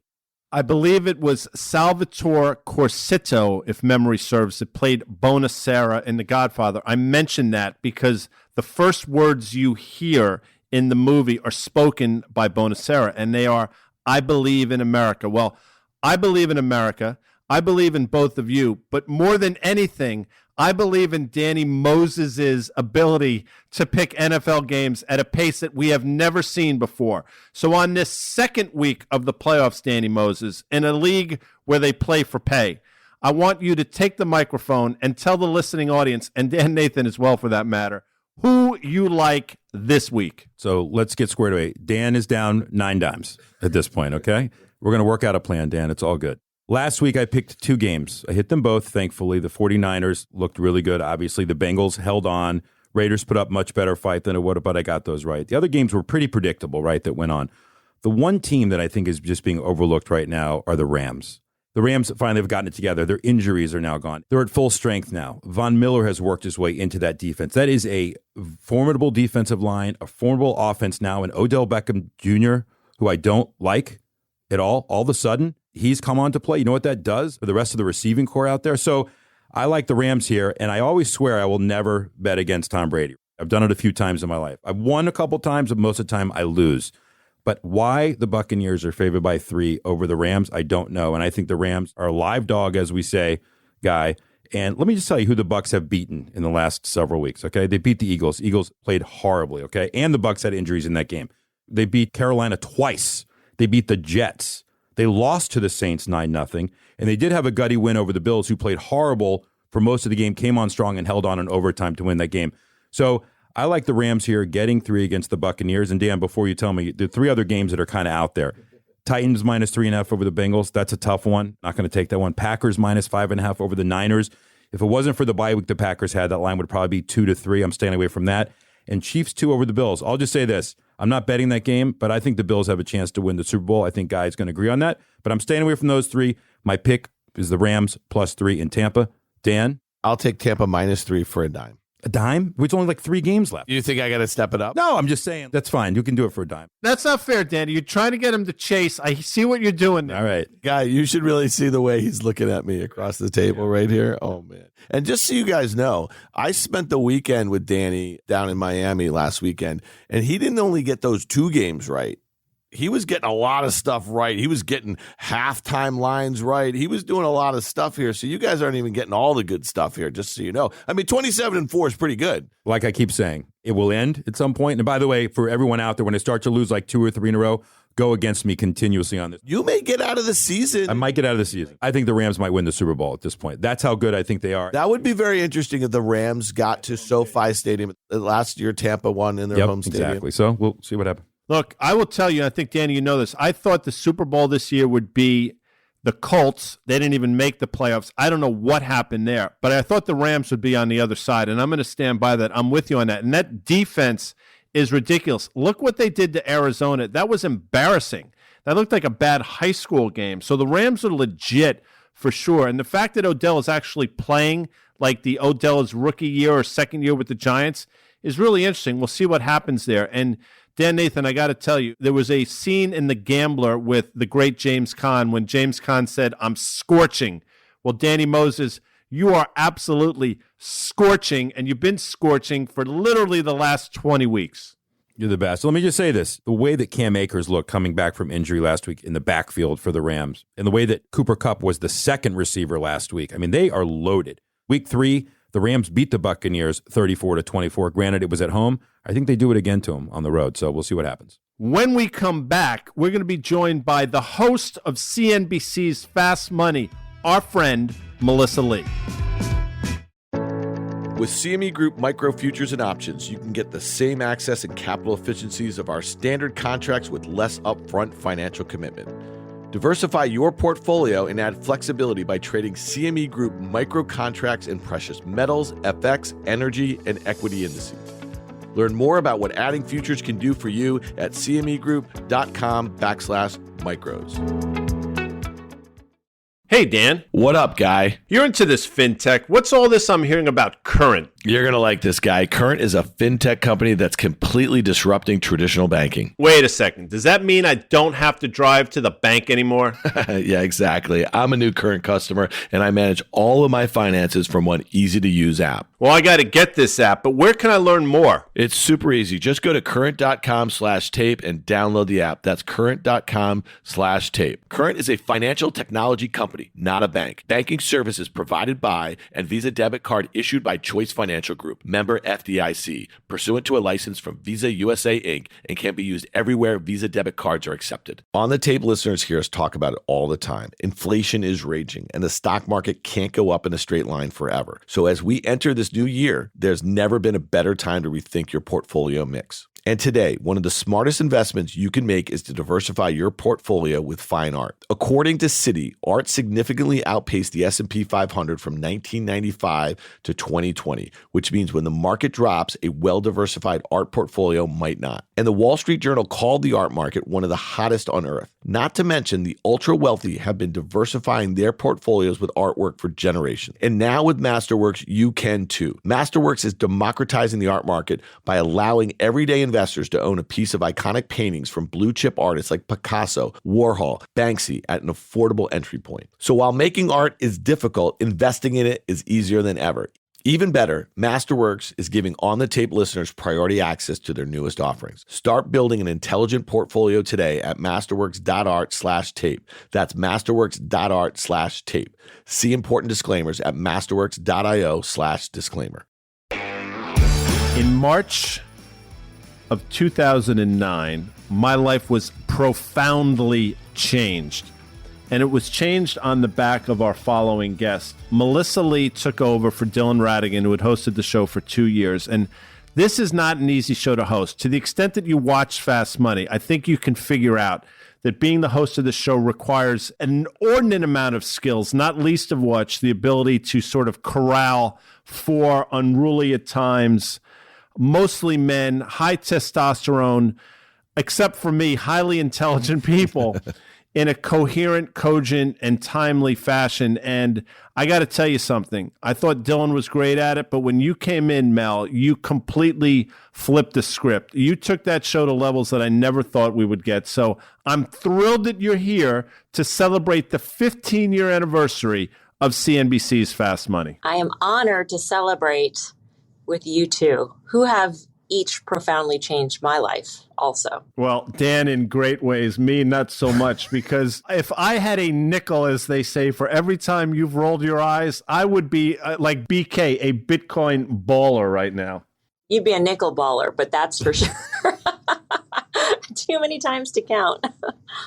I believe it was Salvatore Corsitto, if memory serves, that played Bonacera in The Godfather. I mentioned that because the first words you hear in the movie are spoken by Bonacera, and they are, I believe in America. Well, I believe in America. I believe in both of you. But more than anything, I believe in Danny Moses' ability to pick NFL games at a pace that we have never seen before. So on this second week of the playoffs, Danny Moses, in a league where they play for pay, I want you to take the microphone and tell the listening audience, and Dan Nathan as well for that matter, who you like this week. So let's get squared away. Dan is down 9 dimes at this point, okay? We're going to work out a plan, Dan. It's all good. Last week, I picked 2 games. I hit them both, thankfully. The 49ers looked really good. Obviously, the Bengals held on. Raiders put up much better fight than it would have, but I got those right. The other games were pretty predictable, right, that went on. The one team that I think is just being overlooked right now are the Rams. The Rams finally have gotten it together. Their injuries are now gone. They're at full strength now. Von Miller has worked his way into that defense. That is a formidable defensive line, a formidable offense now, and Odell Beckham Jr., who I don't like at all of a sudden, he's come on to play. You know what that does for the rest of the receiving core out there? So I like the Rams here, and I always swear I will never bet against Tom Brady. I've done it a few times in my life. I've won a couple times, but most of the time I lose. But why the Buccaneers are favored by 3 over the Rams, I don't know. And I think the Rams are a live dog, as we say, Guy. And let me just tell you who the Bucs have beaten in the last several weeks, okay? They beat the Eagles. Eagles played horribly, okay? And the Bucs had injuries in that game. They beat Carolina twice. They beat the Jets. They lost to the Saints 9-0, and they did have a gutty win over the Bills, who played horrible for most of the game, came on strong, and held on in overtime to win that game. So I like the Rams here getting 3 against the Buccaneers. And Dan, before you tell me, the 3 other games that are kind of out there. Titans minus 3.5 over the Bengals. That's a tough one. Not going to take that one. Packers minus 5.5 over the Niners. If it wasn't for the bye week the Packers had, that line would probably be 2-3. I'm staying away from that. And Chiefs 2 over the Bills. I'll just say this. I'm not betting that game, but I think the Bills have a chance to win the Super Bowl. I think Guy's going to agree on that. But I'm staying away from those 3. My pick is the Rams plus 3 in Tampa. Dan? I'll take Tampa minus 3 for a dime. A dime? It's only like 3 games left. You think I got to step it up? No, I'm just saying. That's fine. You can do it for a dime. That's not fair, Danny. You're trying to get him to chase. I see what you're doing there. All right. Guy, you should really see the way he's looking at me across the table right here. Oh, man. And just so you guys know, I spent the weekend with Danny down in Miami last weekend, and he didn't only get those 2 games right. He was getting a lot of stuff right. He was getting halftime lines right. He was doing a lot of stuff here. So you guys aren't even getting all the good stuff here, just so you know. I mean, 27-4 is pretty good. Like I keep saying, it will end at some point. And by the way, for everyone out there, when I start to lose like 2 or 3 in a row, go against me continuously on this. You may get out of the season. I might get out of the season. I think the Rams might win the Super Bowl at this point. That's how good I think they are. That would be very interesting if the Rams got to SoFi Stadium. Last year, Tampa won in their home stadium. Exactly. So we'll see what happens. Look, I will tell you, I think, Danny, you know this. I thought the Super Bowl this year would be the Colts. They didn't even make the playoffs. I don't know what happened there, but I thought the Rams would be on the other side, and I'm going to stand by that. I'm with you on that. And that defense is ridiculous. Look what they did to Arizona. That was embarrassing. That looked like a bad high school game. So the Rams are legit for sure. And the fact that Odell is actually playing like the Odell's rookie year or second year with the Giants is really interesting. We'll see what happens there. And Dan Nathan, I got to tell you, there was a scene in The Gambler with the great James Caan when James Caan said, "I'm scorching." Well, Danny Moses, you are absolutely scorching, and you've been scorching for literally the last 20 weeks. You're the best. So let me just say this. The way that Cam Akers looked coming back from injury last week in the backfield for the Rams, and the way that Cooper Kupp was the second receiver last week, I mean, they are loaded. Week 3, the Rams beat the Buccaneers 34-24. Granted, it was at home. I think they do it again to them on the road, so we'll see what happens. When we come back, we're going to be joined by the host of CNBC's Fast Money, our friend, Melissa Lee. With CME Group Micro Futures and Options, you can get the same access and capital efficiencies of our standard contracts with less upfront financial commitment. Diversify your portfolio and add flexibility by trading CME Group micro contracts in precious metals, FX, energy, and equity indices. Learn more about what adding futures can do for you at cmegroup.com/micros. Hey, Dan. What up, guy? You're into this fintech. What's all this I'm hearing about Current? You're going to like this guy. Current is a fintech company that's completely disrupting traditional banking. Wait a second. Does that mean I don't have to drive to the bank anymore? Yeah, exactly. I'm a new Current customer, and I manage all of my finances from one easy-to-use app. Well, I got to get this app, but where can I learn more? It's super easy. Just go to current.com/tape and download the app. That's current.com/tape. Current is a financial technology company, not a bank. Banking services provided by and Visa debit card issued by Choice Financial Group, member FDIC, pursuant to a license from Visa USA Inc., and can be used everywhere Visa debit cards are accepted. On the Tape listeners hear us talk about it all the time. Inflation is raging, and the stock market can't go up in a straight line forever. So as we enter this new year, there's never been a better time to rethink your portfolio mix. And today, one of the smartest investments you can make is to diversify your portfolio with fine art. According to Citi, art significantly outpaced the S&P 500 from 1995 to 2020, which means when the market drops, a well-diversified art portfolio might not. And the Wall Street Journal called the art market one of the hottest on earth. Not to mention, the ultra-wealthy have been diversifying their portfolios with artwork for generations. And now with Masterworks, you can too. Masterworks is democratizing the art market by allowing everyday investors to own a piece of iconic paintings from blue-chip artists like Picasso, Warhol, Banksy at an affordable entry point. So while making art is difficult, investing in it is easier than ever. Even better, Masterworks is giving On the Tape listeners priority access to their newest offerings. Start building an intelligent portfolio today at masterworks.art/tape. That's masterworks.art/tape. See important disclaimers at masterworks.io/disclaimer. In March of 2009, my life was profoundly changed. And it was changed on the back of our following guest. Melissa Lee took over for Dylan Radigan, who had hosted the show for 2 years. And this is not an easy show to host. To the extent that you watch Fast Money, I think you can figure out that being the host of the show requires an inordinate amount of skills, not least of which the ability to sort of corral four unruly at times, mostly men, high testosterone, except for me, highly intelligent people in a coherent, cogent, and timely fashion. And I got to tell you something. I thought Dylan was great at it, but when you came in, Mel, you completely flipped the script. You took that show to levels that I never thought we would get. So I'm thrilled that you're here to celebrate the 15-year anniversary of CNBC's Fast Money. I am honored to celebrate with you two, who have each profoundly changed my life also. Well, Dan in great ways, me not so much, because if I had a nickel, as they say, for every time you've rolled your eyes, I would be like BK, a Bitcoin baller right now. You'd be a nickel baller, but that's for sure. Too many times to count.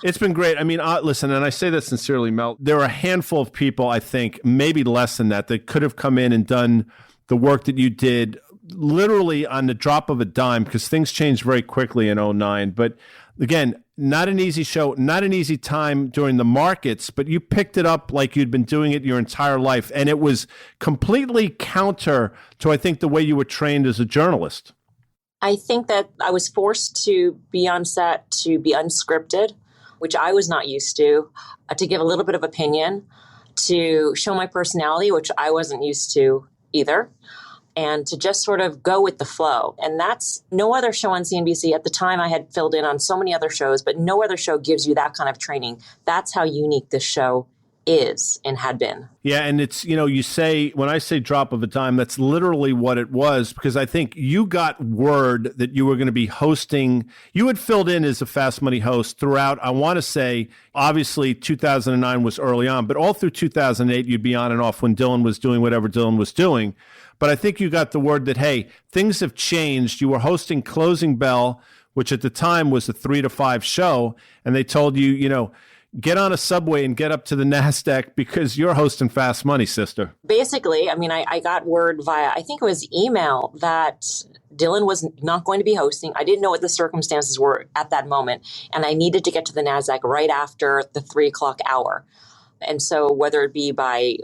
It's been great. I mean, listen, and I say that sincerely, Mel, there are a handful of people, I think, maybe less than that could have come in and done the work that you did literally on the drop of a dime, because things changed very quickly in 2009. But again, not an easy show, not an easy time during the markets, but you picked it up like you'd been doing it your entire life. And it was completely counter to, I think, the way you were trained as a journalist. I think that I was forced to be on set, to be unscripted, which I was not used to give a little bit of opinion, to show my personality, which I wasn't used to either, and to just sort of go with the flow. And that's no other show on CNBC. At the time, I had filled in on so many other shows, but no other show gives you that kind of training. That's how unique this show is and had been. Yeah, and it's, you say, when I say drop of a dime, that's literally what it was, because I think you got word that you were going to be hosting. You had filled in as a Fast Money host throughout, I want to say, obviously 2009 was early on, but all through 2008, you'd be on and off when Dylan was doing whatever Dylan was doing. But I think you got the word that, hey, things have changed. You were hosting Closing Bell, which at the time was a 3 to 5 show, and they told you, get on a subway and get up to the NASDAQ because you're hosting Fast Money, sister. Basically, I got word via, I think it was email, that Dylan was not going to be hosting. I didn't know what the circumstances were at that moment, and I needed to get to the NASDAQ right after the 3 o'clock hour. And so whether it be by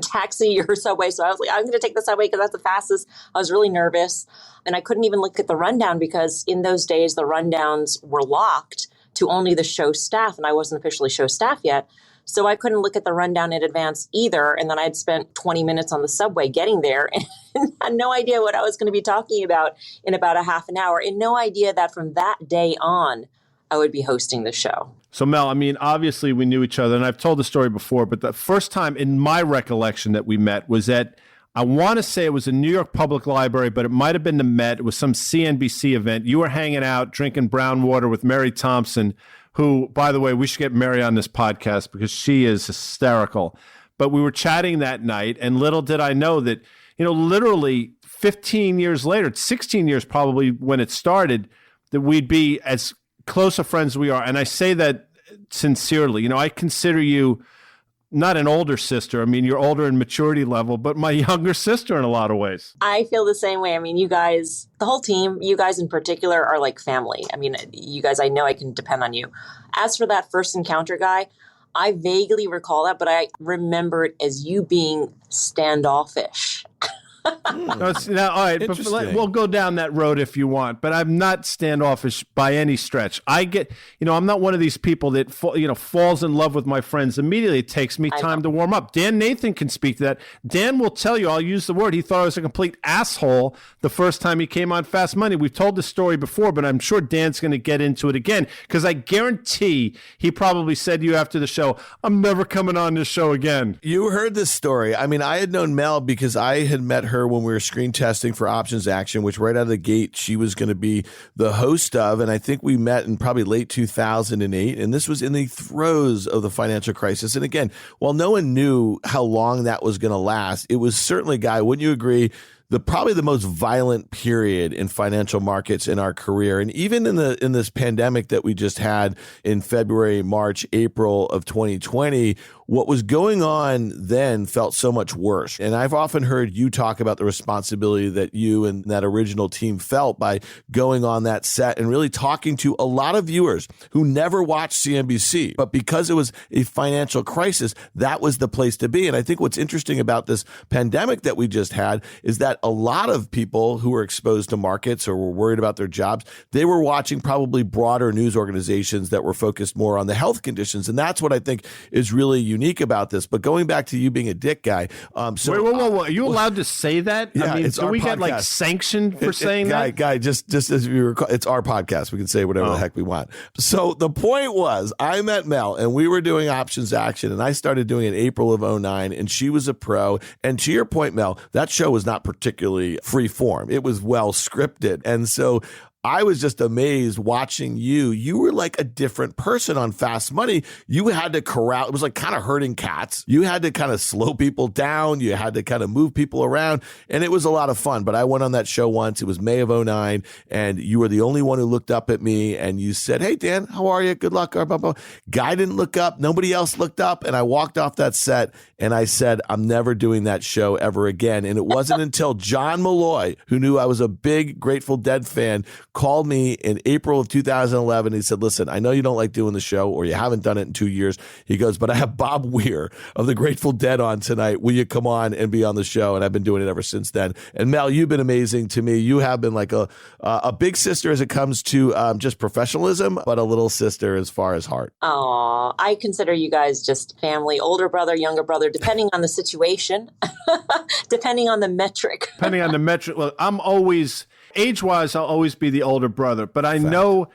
taxi or subway, so I was like, I'm going to take the subway because that's the fastest. I was really nervous, and I couldn't even look at the rundown because in those days, the rundowns were locked to only the show staff, and I wasn't officially show staff yet. So I couldn't look at the rundown in advance either. And then I'd spent 20 minutes on the subway getting there and had no idea what I was going to be talking about in about a half an hour, and no idea that from that day on, I would be hosting the show. So Mel, obviously we knew each other, and I've told the story before, but the first time in my recollection that we met was at, I want to say it was a New York Public Library, but it might have been the Met. It was some CNBC event. You were hanging out, drinking brown water with Mary Thompson, who, by the way, we should get Mary on this podcast because she is hysterical. But we were chatting that night, and little did I know that, literally 15 years later, 16 years probably when it started, that we'd be as close of friends as we are. And I say that sincerely. I consider you not an older sister. You're older in maturity level, but my younger sister in a lot of ways. I feel the same way. You guys, the whole team, you guys in particular are like family. You guys, I know I can depend on you. As for that first encounter guy, I vaguely recall that, but I remember it as you being standoffish. Now, all right, but we'll go down that road if you want, but I'm not standoffish by any stretch. I get, I'm not one of these people that, falls in love with my friends immediately. It takes me time to warm up. Dan Nathan can speak to that. Dan will tell you, I'll use the word, he thought I was a complete asshole the first time he came on Fast Money. We've told the story before, but I'm sure Dan's going to get into it again, because I guarantee he probably said to you after the show, I'm never coming on this show again. You heard this story. I had known Mel because I had met her when we were screen testing for Options Action, which right out of the gate, she was going to be the host of. And I think we met in probably late 2008. And this was in the throes of the financial crisis. And again, while no one knew how long that was going to last, it was certainly, Guy, wouldn't you agree, probably the most violent period in financial markets in our career. And even in this pandemic that we just had in February, March, April of 2020, what was going on then felt so much worse. And I've often heard you talk about the responsibility that you and that original team felt by going on that set and really talking to a lot of viewers who never watched CNBC. But because it was a financial crisis, that was the place to be. And I think what's interesting about this pandemic that we just had is that a lot of people who were exposed to markets or were worried about their jobs, they were watching probably broader news organizations that were focused more on the health conditions. And that's what I think is really unique about this. But going back to you being a dick guy. Wait, whoa. Are you allowed to say that? Yeah, do we get sanctioned for saying that? Guy, just as you recall, it's our podcast. We can say whatever the heck we want. So the point was, I met Mel and we were doing Options Action, and I started doing it in April of 2009, and she was a pro. And to your point, Mel, that show was not particularly free form. It was well scripted. And so I was just amazed watching you. You were like a different person on Fast Money. You had to corral. It was like kind of herding cats. You had to kind of slow people down. You had to kind of move people around. And it was a lot of fun. But I went on that show once. It was May of 2009. And you were the only one who looked up at me. And you said, hey, Dan, how are you? Good luck. Guy didn't look up. Nobody else looked up. And I walked off that set and I said, I'm never doing that show ever again. And it wasn't until John Malloy, who knew I was a big Grateful Dead fan, called me in April of 2011. He said, listen, I know you don't like doing the show, or you haven't done it in 2 years. He goes, but I have Bob Weir of the Grateful Dead on tonight. Will you come on and be on the show? And I've been doing it ever since then. And Mel, you've been amazing to me. You have been like a big sister as it comes to just professionalism, but a little sister as far as heart. Oh, I consider you guys just family, older brother, younger brother, depending on the situation, depending on the metric. Depending on the metric. Well, I'm always... age-wise, I'll always be the older brother, but I know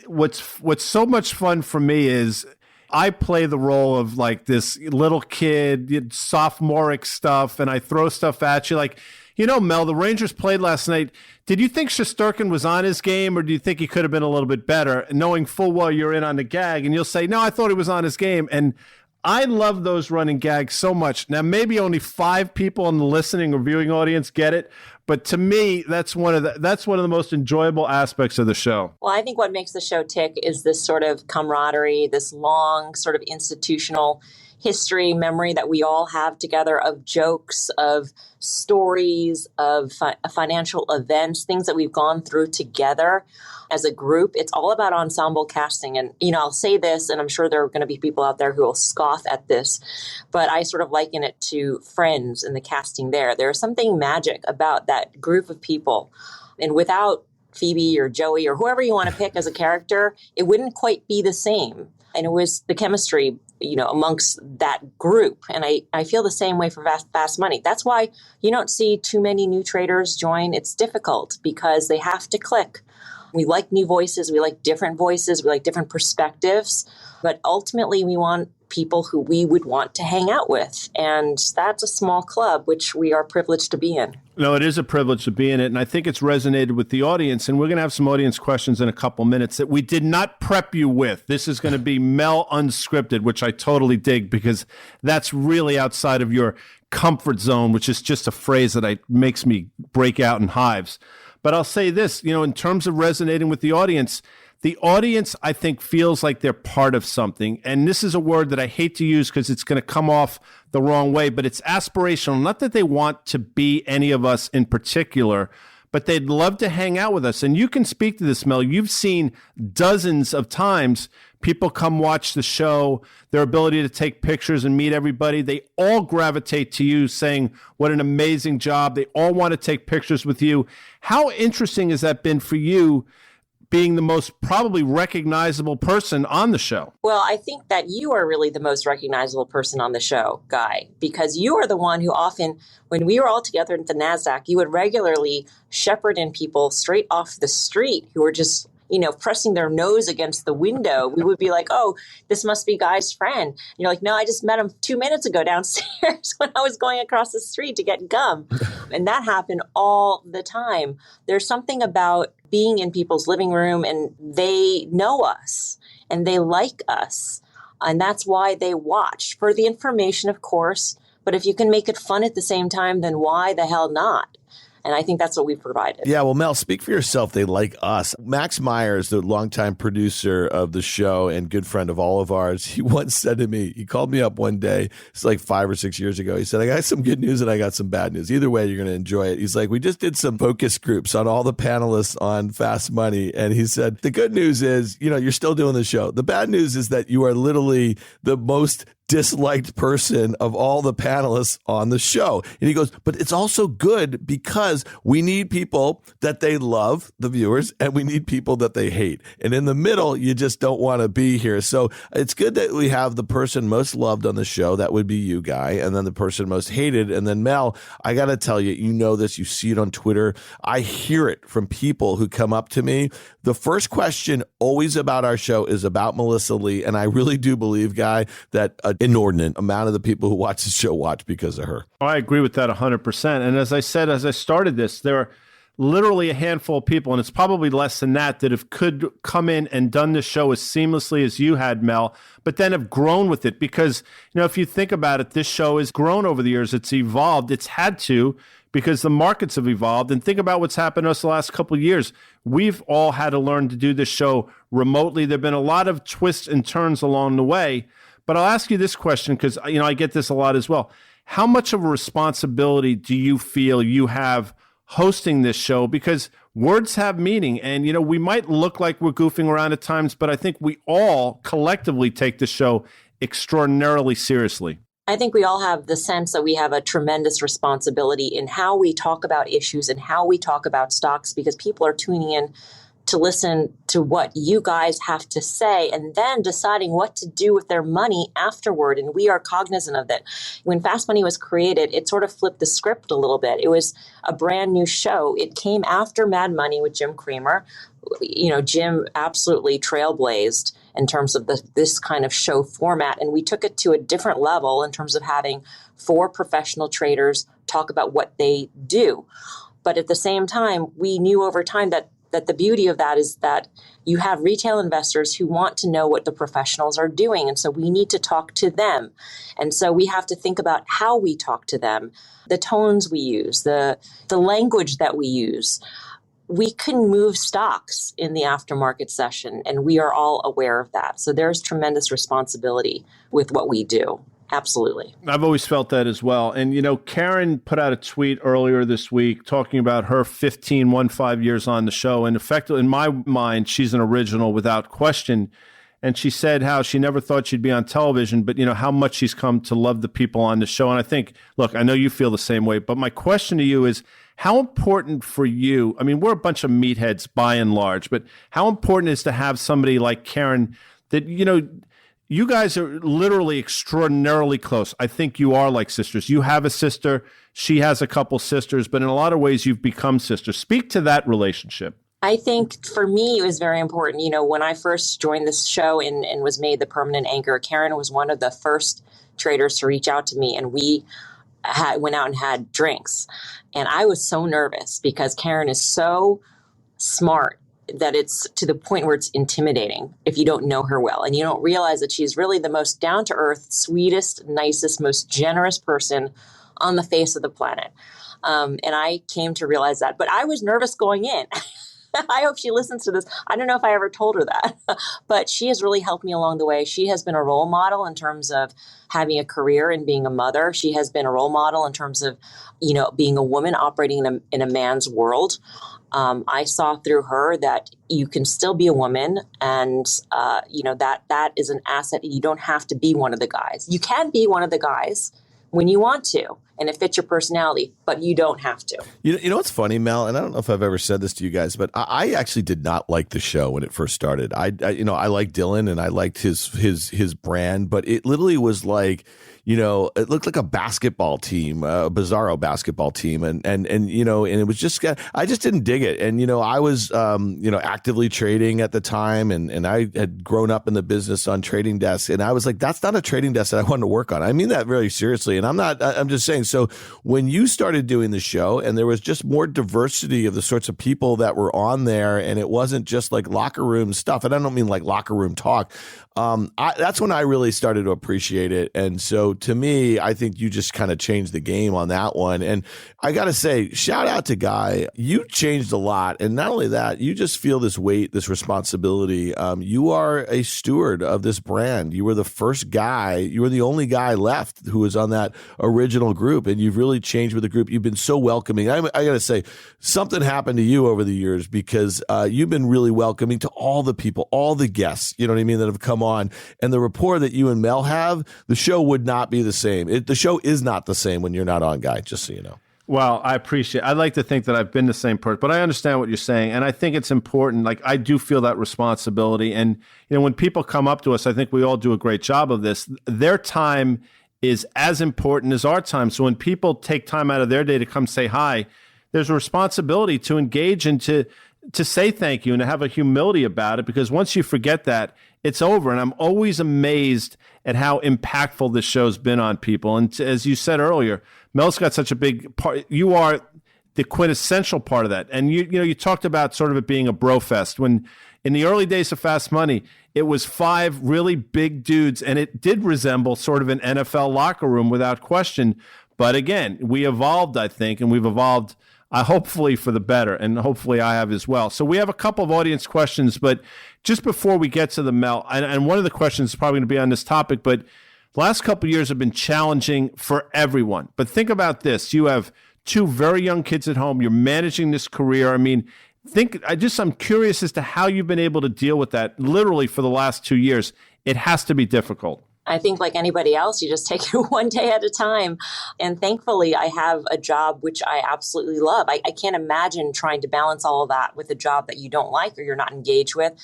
what's so much fun for me is I play the role of like this little kid, sophomoric stuff, and I throw stuff at you. Like, Mel, the Rangers played last night. Did you think Shesterkin was on his game, or do you think he could have been a little bit better? Knowing full well you're in on the gag, and you'll say, no, I thought he was on his game. And I love those running gags so much. Now, maybe only 5 people in the listening or viewing audience get it, but to me, that's one of the most enjoyable aspects of the show. Well, I think what makes the show tick is this sort of camaraderie, this long sort of institutional history, memory that we all have together of jokes, of stories, of financial events, things that we've gone through together as a group. It's all about ensemble casting. And, I'll say this, and I'm sure there are going to be people out there who will scoff at this, but I sort of liken it to Friends and the casting there. There's something magic about that group of people. And without Phoebe or Joey or whoever you want to pick as a character, it wouldn't quite be the same. And it was the chemistry, amongst that group. And I feel the same way for Fast Money. That's why you don't see too many new traders join. It's difficult because they have to click. We like new voices. We like different voices. We like different perspectives. But ultimately, we want people who we would want to hang out with. And that's a small club, which we are privileged to be in. No, it is a privilege to be in it. And I think it's resonated with the audience. And we're going to have some audience questions in a couple minutes that we did not prep you with. This is going to be Mel Unscripted, which I totally dig because that's really outside of your comfort zone, which is just a phrase that makes me break out in hives. But I'll say this, in terms of resonating with the audience, I think, feels like they're part of something. And this is a word that I hate to use because it's going to come off the wrong way, but it's aspirational. Not that they want to be any of us in particular, but they'd love to hang out with us. And you can speak to this, Mel. You've seen dozens of times people come watch the show, their ability to take pictures and meet everybody. They all gravitate to you saying, what an amazing job. They all want to take pictures with you. How interesting has that been for you, being the most probably recognizable person on the show? Well, I think that you are really the most recognizable person on the show, Guy, because you are the one who often, when we were all together at the NASDAQ, you would regularly shepherd in people straight off the street who were just, pressing their nose against the window. We would be like, oh, this must be Guy's friend. And you're like, no, I just met him 2 minutes ago downstairs when I was going across the street to get gum. And that happened all the time. There's something about being in people's living room and they know us and they like us. And that's why they watch for the information, of course. But if you can make it fun at the same time, then why the hell not? And I think that's what we've provided. Yeah, well, Mel, speak for yourself. They like us. Max Myers, the longtime producer of the show and good friend of all of ours, he once said to me, he called me up one day, it's like 5 or 6 years ago. He said, I got some good news and I got some bad news. Either way, you're going to enjoy it. He's like, we just did some focus groups on all the panelists on Fast Money. And he said, the good news is, you're still doing the show. The bad news is that you are literally the most disliked person of all the panelists on the show. And he goes, but it's also good because we need people that they love, the viewers, and we need people that they hate. And in the middle, you just don't want to be here. So it's good that we have the person most loved on the show. That would be you, Guy, and then the person most hated. And then Mel, I got to tell you, you know this, you see it on Twitter. I hear it from people who come up to me. The first question always about our show is about Melissa Lee. And I really do believe, Guy, that inordinate amount of the people who watch the show watch because of her. Oh, I agree with that 100%. And as I said, as I started this, there are literally a handful of people, and it's probably less than that have could come in and done the show as seamlessly as you had, Mel, but then have grown with it. Because, if you think about it, this show has grown over the years. It's evolved. It's had to, because the markets have evolved. And think about what's happened to us the last couple of years. We've all had to learn to do this show remotely. There have been a lot of twists and turns along the way. But I'll ask you this question because, I get this a lot as well. How much of a responsibility do you feel you have hosting this show? Because words have meaning. And, we might look like we're goofing around at times, but I think we all collectively take the show extraordinarily seriously. I think we all have the sense that we have a tremendous responsibility in how we talk about issues and how we talk about stocks, because people are tuning in to listen to what you guys have to say and then deciding what to do with their money afterward. And we are cognizant of that. When Fast Money was created, it sort of flipped the script a little bit. It was a brand new show. It came after Mad Money with Jim Cramer. Jim absolutely trailblazed in terms of this kind of show format. And we took it to a different level in terms of having 4 professional traders talk about what they do. But at the same time, we knew over time that the beauty of that is that you have retail investors who want to know what the professionals are doing. And so we need to talk to them. And so we have to think about how we talk to them, the tones we use, the language that we use. We can move stocks in the aftermarket session, and we are all aware of that. So there's tremendous responsibility with what we do. Absolutely. I've always felt that as well. And, Karen put out a tweet earlier this week talking about her 15 years on the show. And effectively, in my mind, she's an original without question. And she said how she never thought she'd be on television, but, how much she's come to love the people on the show. And I think, look, I know you feel the same way, but my question to you is, how important for you, I mean, we're a bunch of meatheads by and large, but how important is to have somebody like Karen that, you guys are literally extraordinarily close. I think you are like sisters. You have a sister. She has a couple sisters, but in a lot of ways, you've become sisters. Speak to that relationship. I think for me, it was very important. When I first joined this show and was made the permanent anchor, Karen was one of the first traders to reach out to me, and we went out and had drinks. And I was so nervous because Karen is so smart that it's to the point where it's intimidating if you don't know her well and you don't realize that she's really the most down-to-earth, sweetest, nicest, most generous person on the face of the planet. And I came to realize that. But I was nervous going in. I hope she listens to this. I don't know if I ever told her that, but she has really helped me along the way. She has been a role model in terms of having a career and being a mother. She has been a role model in terms of, being a woman operating in a man's world. I saw through her that you can still be a woman, and that is an asset. You don't have to be one of the guys. You can be one of the guys when you want to, and it fits your personality, but you don't have to. You know what's funny, Mel, and I don't know if I've ever said this to you guys, but I actually did not like the show when it first started. I liked Dylan and I liked his brand, but it literally was like, it looked like a basketball team, a bizarro basketball team. And it was just, I just didn't dig it. And, I was, actively trading at the time, and I had grown up in the business on trading desks. And I was like, that's not a trading desk that I wanted to work on. I mean that very seriously. And I'm just saying, so when you started doing the show and there was just more diversity of the sorts of people that were on there, and it wasn't just like locker room stuff, and I don't mean like locker room talk, that's when I really started to appreciate it. And so to me, I think you just kind of changed the game on that one. And I got to say, shout out to Guy. You changed a lot. And not only that, you just feel this weight, this responsibility. You are a steward of this brand. You were the first guy. You were the only guy left who was on that original group. And you've really changed with the group. You've been so welcoming. I got to say, something happened to you over the years because you've been really welcoming to all the people, all the guests, that have come on. And the rapport that you and Mel have, the show would not be the same. The show is not the same when you're not on, Guy, just so you know. Well, I'd like to think that I've been the same person, but I understand what you're saying. And I think it's important. Like, I do feel that responsibility. And, when people come up to us, I think we all do a great job of this. Their time is as important as our time. So when people take time out of their day to come say hi, there's a responsibility to engage and to say thank you and to have a humility about it, because once you forget that, it's over. And I'm always amazed at how impactful this show's been on people. And as you said earlier, Mel's got such a big part. You are the quintessential part of that. And you talked about sort of it being a bro fest. When in the early days of Fast Money, it was 5 really big dudes, and it did resemble sort of an NFL locker room without question. But again, we evolved, I think, and we've evolved hopefully for the better, and hopefully I have as well. So we have a couple of audience questions, but just before we get to the Mel, and one of the questions is probably going to be on this topic, but the last couple of years have been challenging for everyone. But think about this. You have 2 very young kids at home. You're managing this career. I mean, I'm curious as to how you've been able to deal with that literally for the last 2 years. It has to be difficult. I think like anybody else, you just take it one day at a time. And thankfully, I have a job which I absolutely love. I can't imagine trying to balance all of that with a job that you don't like or you're not engaged with.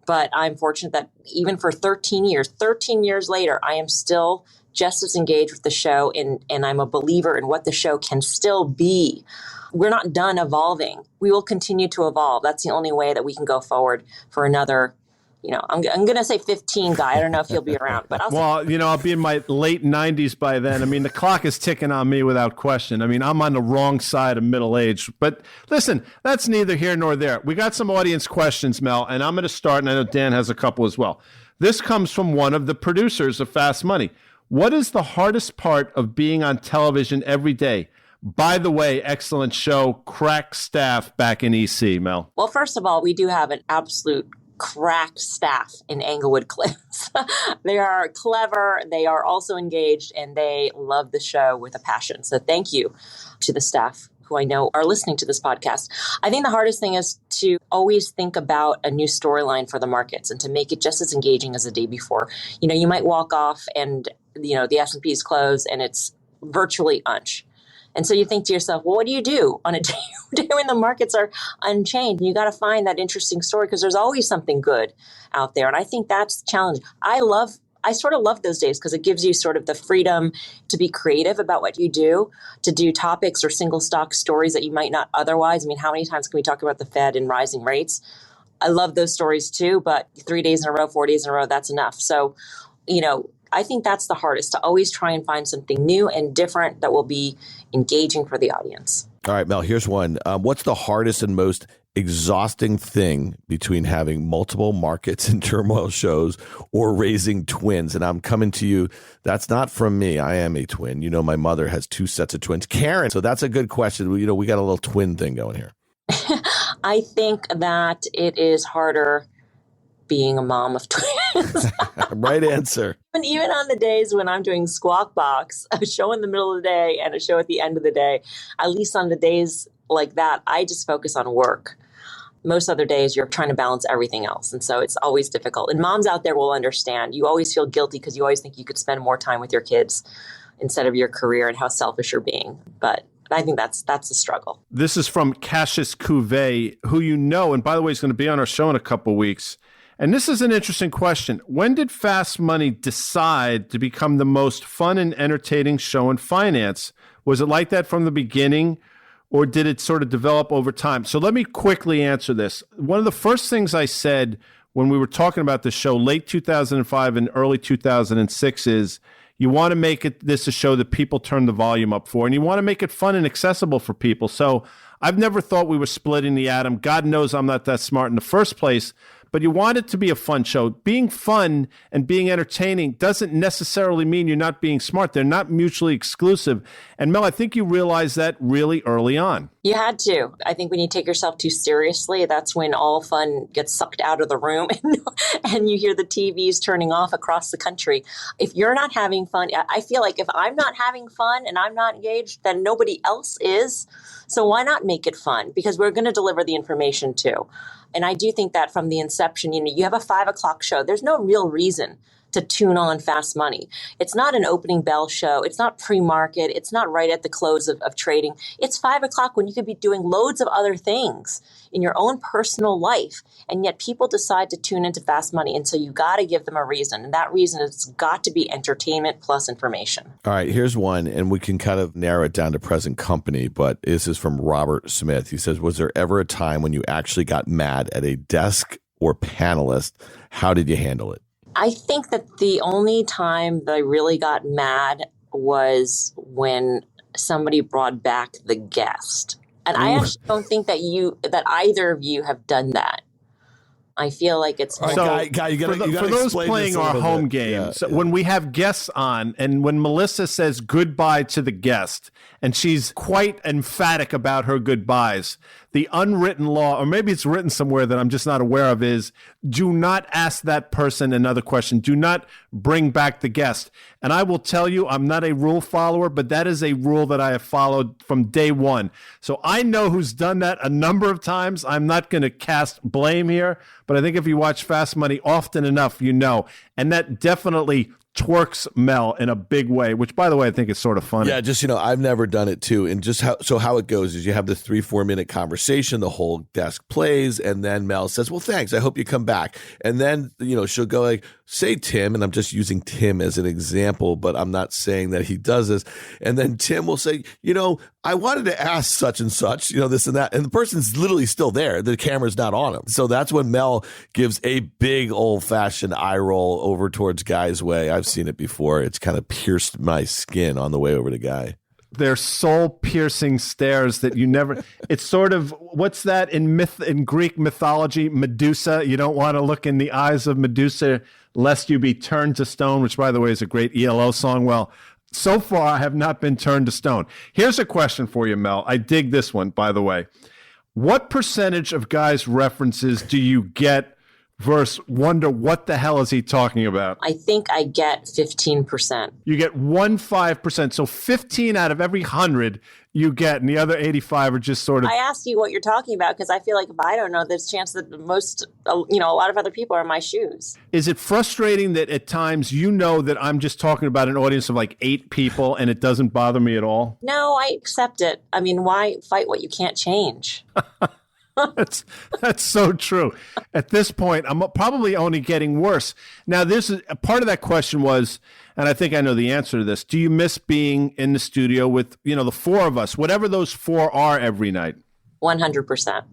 But I'm fortunate that even for 13 years later, I am still just as engaged with the show. And I'm a believer in what the show can still be. We're not done evolving. We will continue to evolve. That's the only way that we can go forward for another I'm going to say 15 guy. I don't know if he'll be around, but I'll be in my late 90s by then. I mean, the clock is ticking on me without question. I mean, I'm on the wrong side of middle age. But listen, that's neither here nor there. We got some audience questions, Mel, and I'm going to start, and I know Dan has a couple as well. This comes from one of the producers of Fast Money. What is the hardest part of being on television every day? By the way, excellent show, crack staff back in EC, Mel. Well, first of all, we do have an absolute crack staff in Englewood Cliffs. They are clever, they are also engaged, and they love the show with a passion. So thank you to the staff who I know are listening to this podcast. I think the hardest thing is to always think about a new storyline for the markets and to make it just as engaging as the day before. You might walk off and, the S&P's close and it's virtually unch. And so you think to yourself, well, what do you do on a day when the markets are unchanged? And you got to find that interesting story because there's always something good out there. And I think that's challenging. I sort of love those days because it gives you sort of the freedom to be creative about what you do, to do topics or single stock stories that you might not otherwise. I mean, how many times can we talk about the Fed and rising rates? I love those stories too, but 3 days in a row, 4 days in a row, that's enough. So, I think that's the hardest, to always try and find something new and different that will be engaging for the audience. All right, Mel, here's one. What's the hardest and most exhausting thing between having multiple markets and turmoil shows or raising twins? And I'm coming to you. That's not from me. I am a twin. My mother has 2 sets of twins. Karen, so that's a good question. We got a little twin thing going here. I think that it is harder being a mom of twins. Right answer. And even on the days when I'm doing Squawk Box, a show in the middle of the day and a show at the end of the day, at least on the days like that, I just focus on work. Most other days, you're trying to balance everything else. And so it's always difficult. And moms out there will understand. You always feel guilty because you always think you could spend more time with your kids instead of your career and how selfish you're being. But I think that's a struggle. This is from Cassius Cuvée, who and by the way, is going to be on our show in a couple of weeks. And this is an interesting question. When did Fast Money decide to become the most fun and entertaining show in finance? Was it like that from the beginning, or did it sort of develop over time? So let me quickly answer this. One of the first things I said when we were talking about the show late 2005 and early 2006 is you want to make this a show that people turn the volume up for, and you want to make it fun and accessible for people. So I've never thought we were splitting the atom. God knows I'm not that smart in the first place. But you want it to be a fun show. Being fun and being entertaining doesn't necessarily mean you're not being smart. They're not mutually exclusive. And Mel, I think you realized that really early on. You had to. I think when you take yourself too seriously, that's when all fun gets sucked out of the room and you hear the TVs turning off across the country. If you're not having fun, I feel like if I'm not having fun and I'm not engaged, then nobody else is. So why not make it fun? Because we're going to deliver the information too. And I do think that from the inception, you have a 5 o'clock show. There's no real reason to tune on Fast Money. It's not an opening bell show. It's not pre-market. It's not right at the close of trading. It's 5 o'clock when you could be doing loads of other things in your own personal life. And yet people decide to tune into Fast Money. And so you got to give them a reason. And that reason has got to be entertainment plus information. All right, here's one. And we can kind of narrow it down to present company. But this is from Robert Smith. He says, was there ever a time when you actually got mad at a desk or panelist? How did you handle it? I think that the only time that I really got mad was when somebody brought back the guest. And I actually don't think that either of you have done that. I feel like it's right, Guy, you gotta for those playing our home games, when we have guests on and when Melissa says goodbye to the guest and she's quite emphatic about her goodbyes, the unwritten law, or maybe it's written somewhere that I'm just not aware of, is do not ask that person another question. Do not bring back the guest. And I will tell you, I'm not a rule follower, but that is a rule that I have followed from day one. So I know who's done that a number of times. I'm not going to cast blame here, but I think if you watch Fast Money often enough, you know. And that definitely twerks Mel in a big way, which, by the way, I think is sort of funny. Yeah, just, I've never done it too. And just how it goes is you have the 3-4 minute conversation, the whole desk plays, and then Mel says, well, thanks, I hope you come back. And then, she'll go like, say Tim, and I'm just using Tim as an example, but I'm not saying that he does this. And then Tim will say, I wanted to ask such and such, this and that. And the person's literally still there. The camera's not on him. So that's when Mel gives a big old fashioned eye roll over towards Guy's way. I've seen it before. It's kind of pierced my skin on the way over to Guy. They're soul-piercing stares that you never. It's sort of, what's that in Greek mythology? Medusa. You don't want to look in the eyes of Medusa lest you be turned to stone, which, by the way, is a great ELO song. Well, so far I have not been turned to stone. Here's a question for you, Mel. I dig this one, by the way. What percentage of Guy's references do you get versus wonder what the hell is he talking about? I think I get 15%. You get 15%. So 15 out of every 100 you get, and the other 85 are just sort of. I asked you what you're talking about because I feel like if I don't know, there's a chance that a lot of other people are in my shoes. Is it frustrating that at times that I'm just talking about an audience of like 8 people and it doesn't bother me at all? No, I accept it. I mean, why fight what you can't change? That's so true. At this point, I'm probably only getting worse. Now, a part of that question was, and I think I know the answer to this, do you miss being in the studio with, the 4 of us, whatever those 4 are every night? 100%.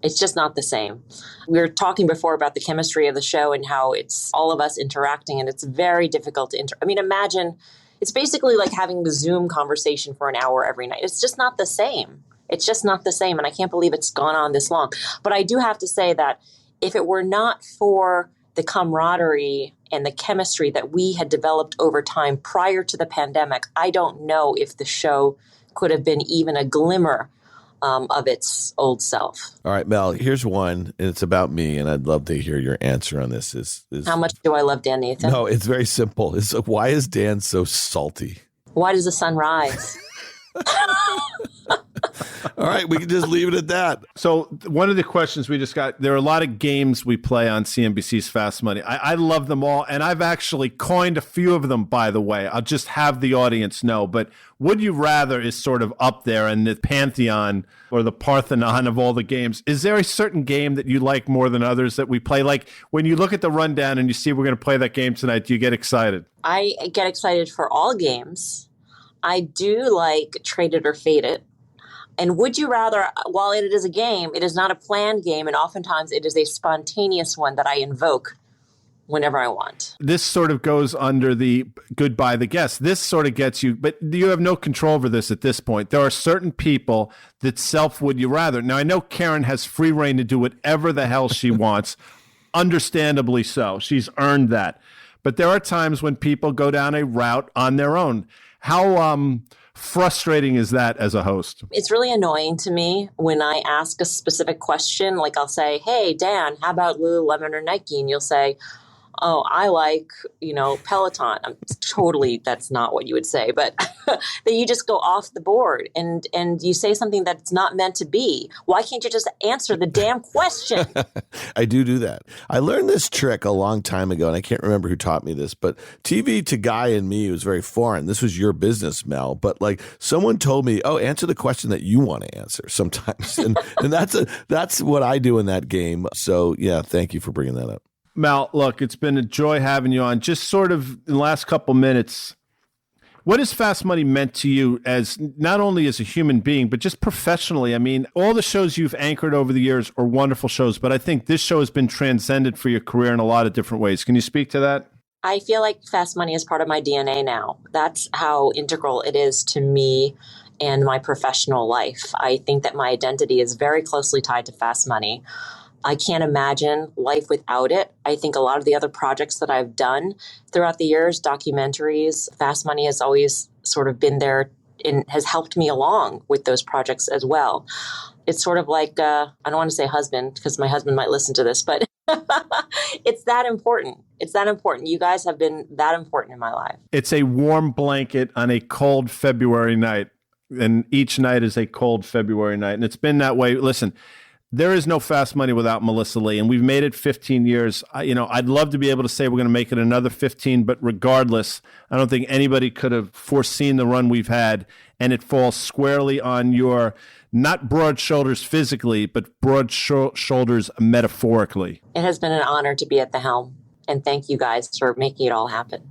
It's just not the same. We were talking before about the chemistry of the show and how it's all of us interacting, and it's very difficult to imagine, it's basically like having the Zoom conversation for an hour every night. It's just not the same. It's just not the same, and I can't believe it's gone on this long. But I do have to say that if it were not for the camaraderie and the chemistry that we had developed over time prior to the pandemic, I don't know if the show could have been even a glimmer of its old self. All right, Mel, here's one, and it's about me, and I'd love to hear your answer on this. How much do I love Dan Nathan? No, it's very simple. It's why is Dan so salty? Why does the sun rise? All right, we can just leave it at that. So one of the questions we just got, there are a lot of games we play on CNBC's Fast Money. I love them all, and I've actually coined a few of them, by the way. I'll just have the audience know. But Would You Rather is sort of up there in the pantheon or the Parthenon of all the games. Is there a certain game that you like more than others that we play? Like when you look at the rundown and you see we're going to play that game tonight, do you get excited? I get excited for all games. I do like Trade It or Fade It. And Would You Rather, while it is a game, it is not a planned game, and oftentimes it is a spontaneous one that I invoke whenever I want. This sort of goes under the goodbye the guest. This sort of gets you, but you have no control over this at this point. There are certain people that Would You Rather. Now, I know Karen has free reign to do whatever the hell she wants, understandably so. She's earned that. But there are times when people go down a route on their own. How frustrating is that as a host? It's really annoying to me when I ask a specific question. Like I'll say, hey, Dan, how about Lululemon or Nike? And you'll say, oh, I like, Peloton. That's not what you would say, but that you just go off the board and you say something that's not meant to be. Why can't you just answer the damn question? I do that. I learned this trick a long time ago, and I can't remember who taught me this, but TV to Guy and me was very foreign. This was your business, Mel, but like someone told me, oh, answer the question that you want to answer sometimes. And that's what I do in that game. So yeah, thank you for bringing that up. Mal, look, it's been a joy having you on. Just sort of in the last couple minutes, what has Fast Money meant to you as not only as a human being, but just professionally? I mean, all the shows you've anchored over the years are wonderful shows, but I think this show has been transcended for your career in a lot of different ways. Can you speak to that? I feel like Fast Money is part of my DNA now. That's how integral it is to me and my professional life. I think that my identity is very closely tied to Fast Money. I can't imagine life without it. I think a lot of the other projects that I've done throughout the years, documentaries, Fast Money has always sort of been there and has helped me along with those projects as well. It's sort of like, I don't want to say husband because my husband might listen to this, but it's that important. It's that important. You guys have been that important in my life. It's a warm blanket on a cold February night, and each night is a cold February night, and it's been that way. Listen, there is no fast money without Melissa Lee, and we've made it 15 years. I'd love to be able to say we're going to make it another 15, but regardless, I don't think anybody could have foreseen the run we've had, and it falls squarely on your not broad shoulders physically, but broad shoulders metaphorically. It has been an honor to be at the helm, and thank you guys for making it all happen.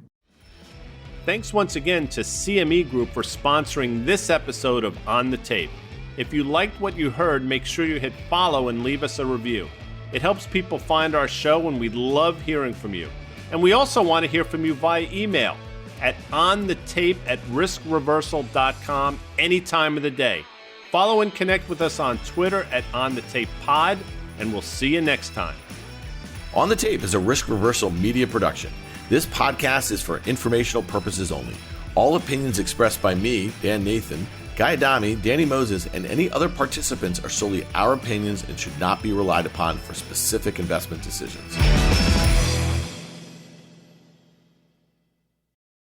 Thanks once again to CME Group for sponsoring this episode of On the Tape. If you liked what you heard, make sure you hit follow and leave us a review. It helps people find our show, and we love hearing from you. And we also want to hear from you via email at onthetape@riskreversal.com any time of the day. Follow and connect with us on Twitter at OnTheTapePod, and we'll see you next time. On the Tape is a Risk Reversal media production. This podcast is for informational purposes only. All opinions expressed by me, Dan Nathan, Guy Adami, Danny Moses, and any other participants are solely our opinions and should not be relied upon for specific investment decisions.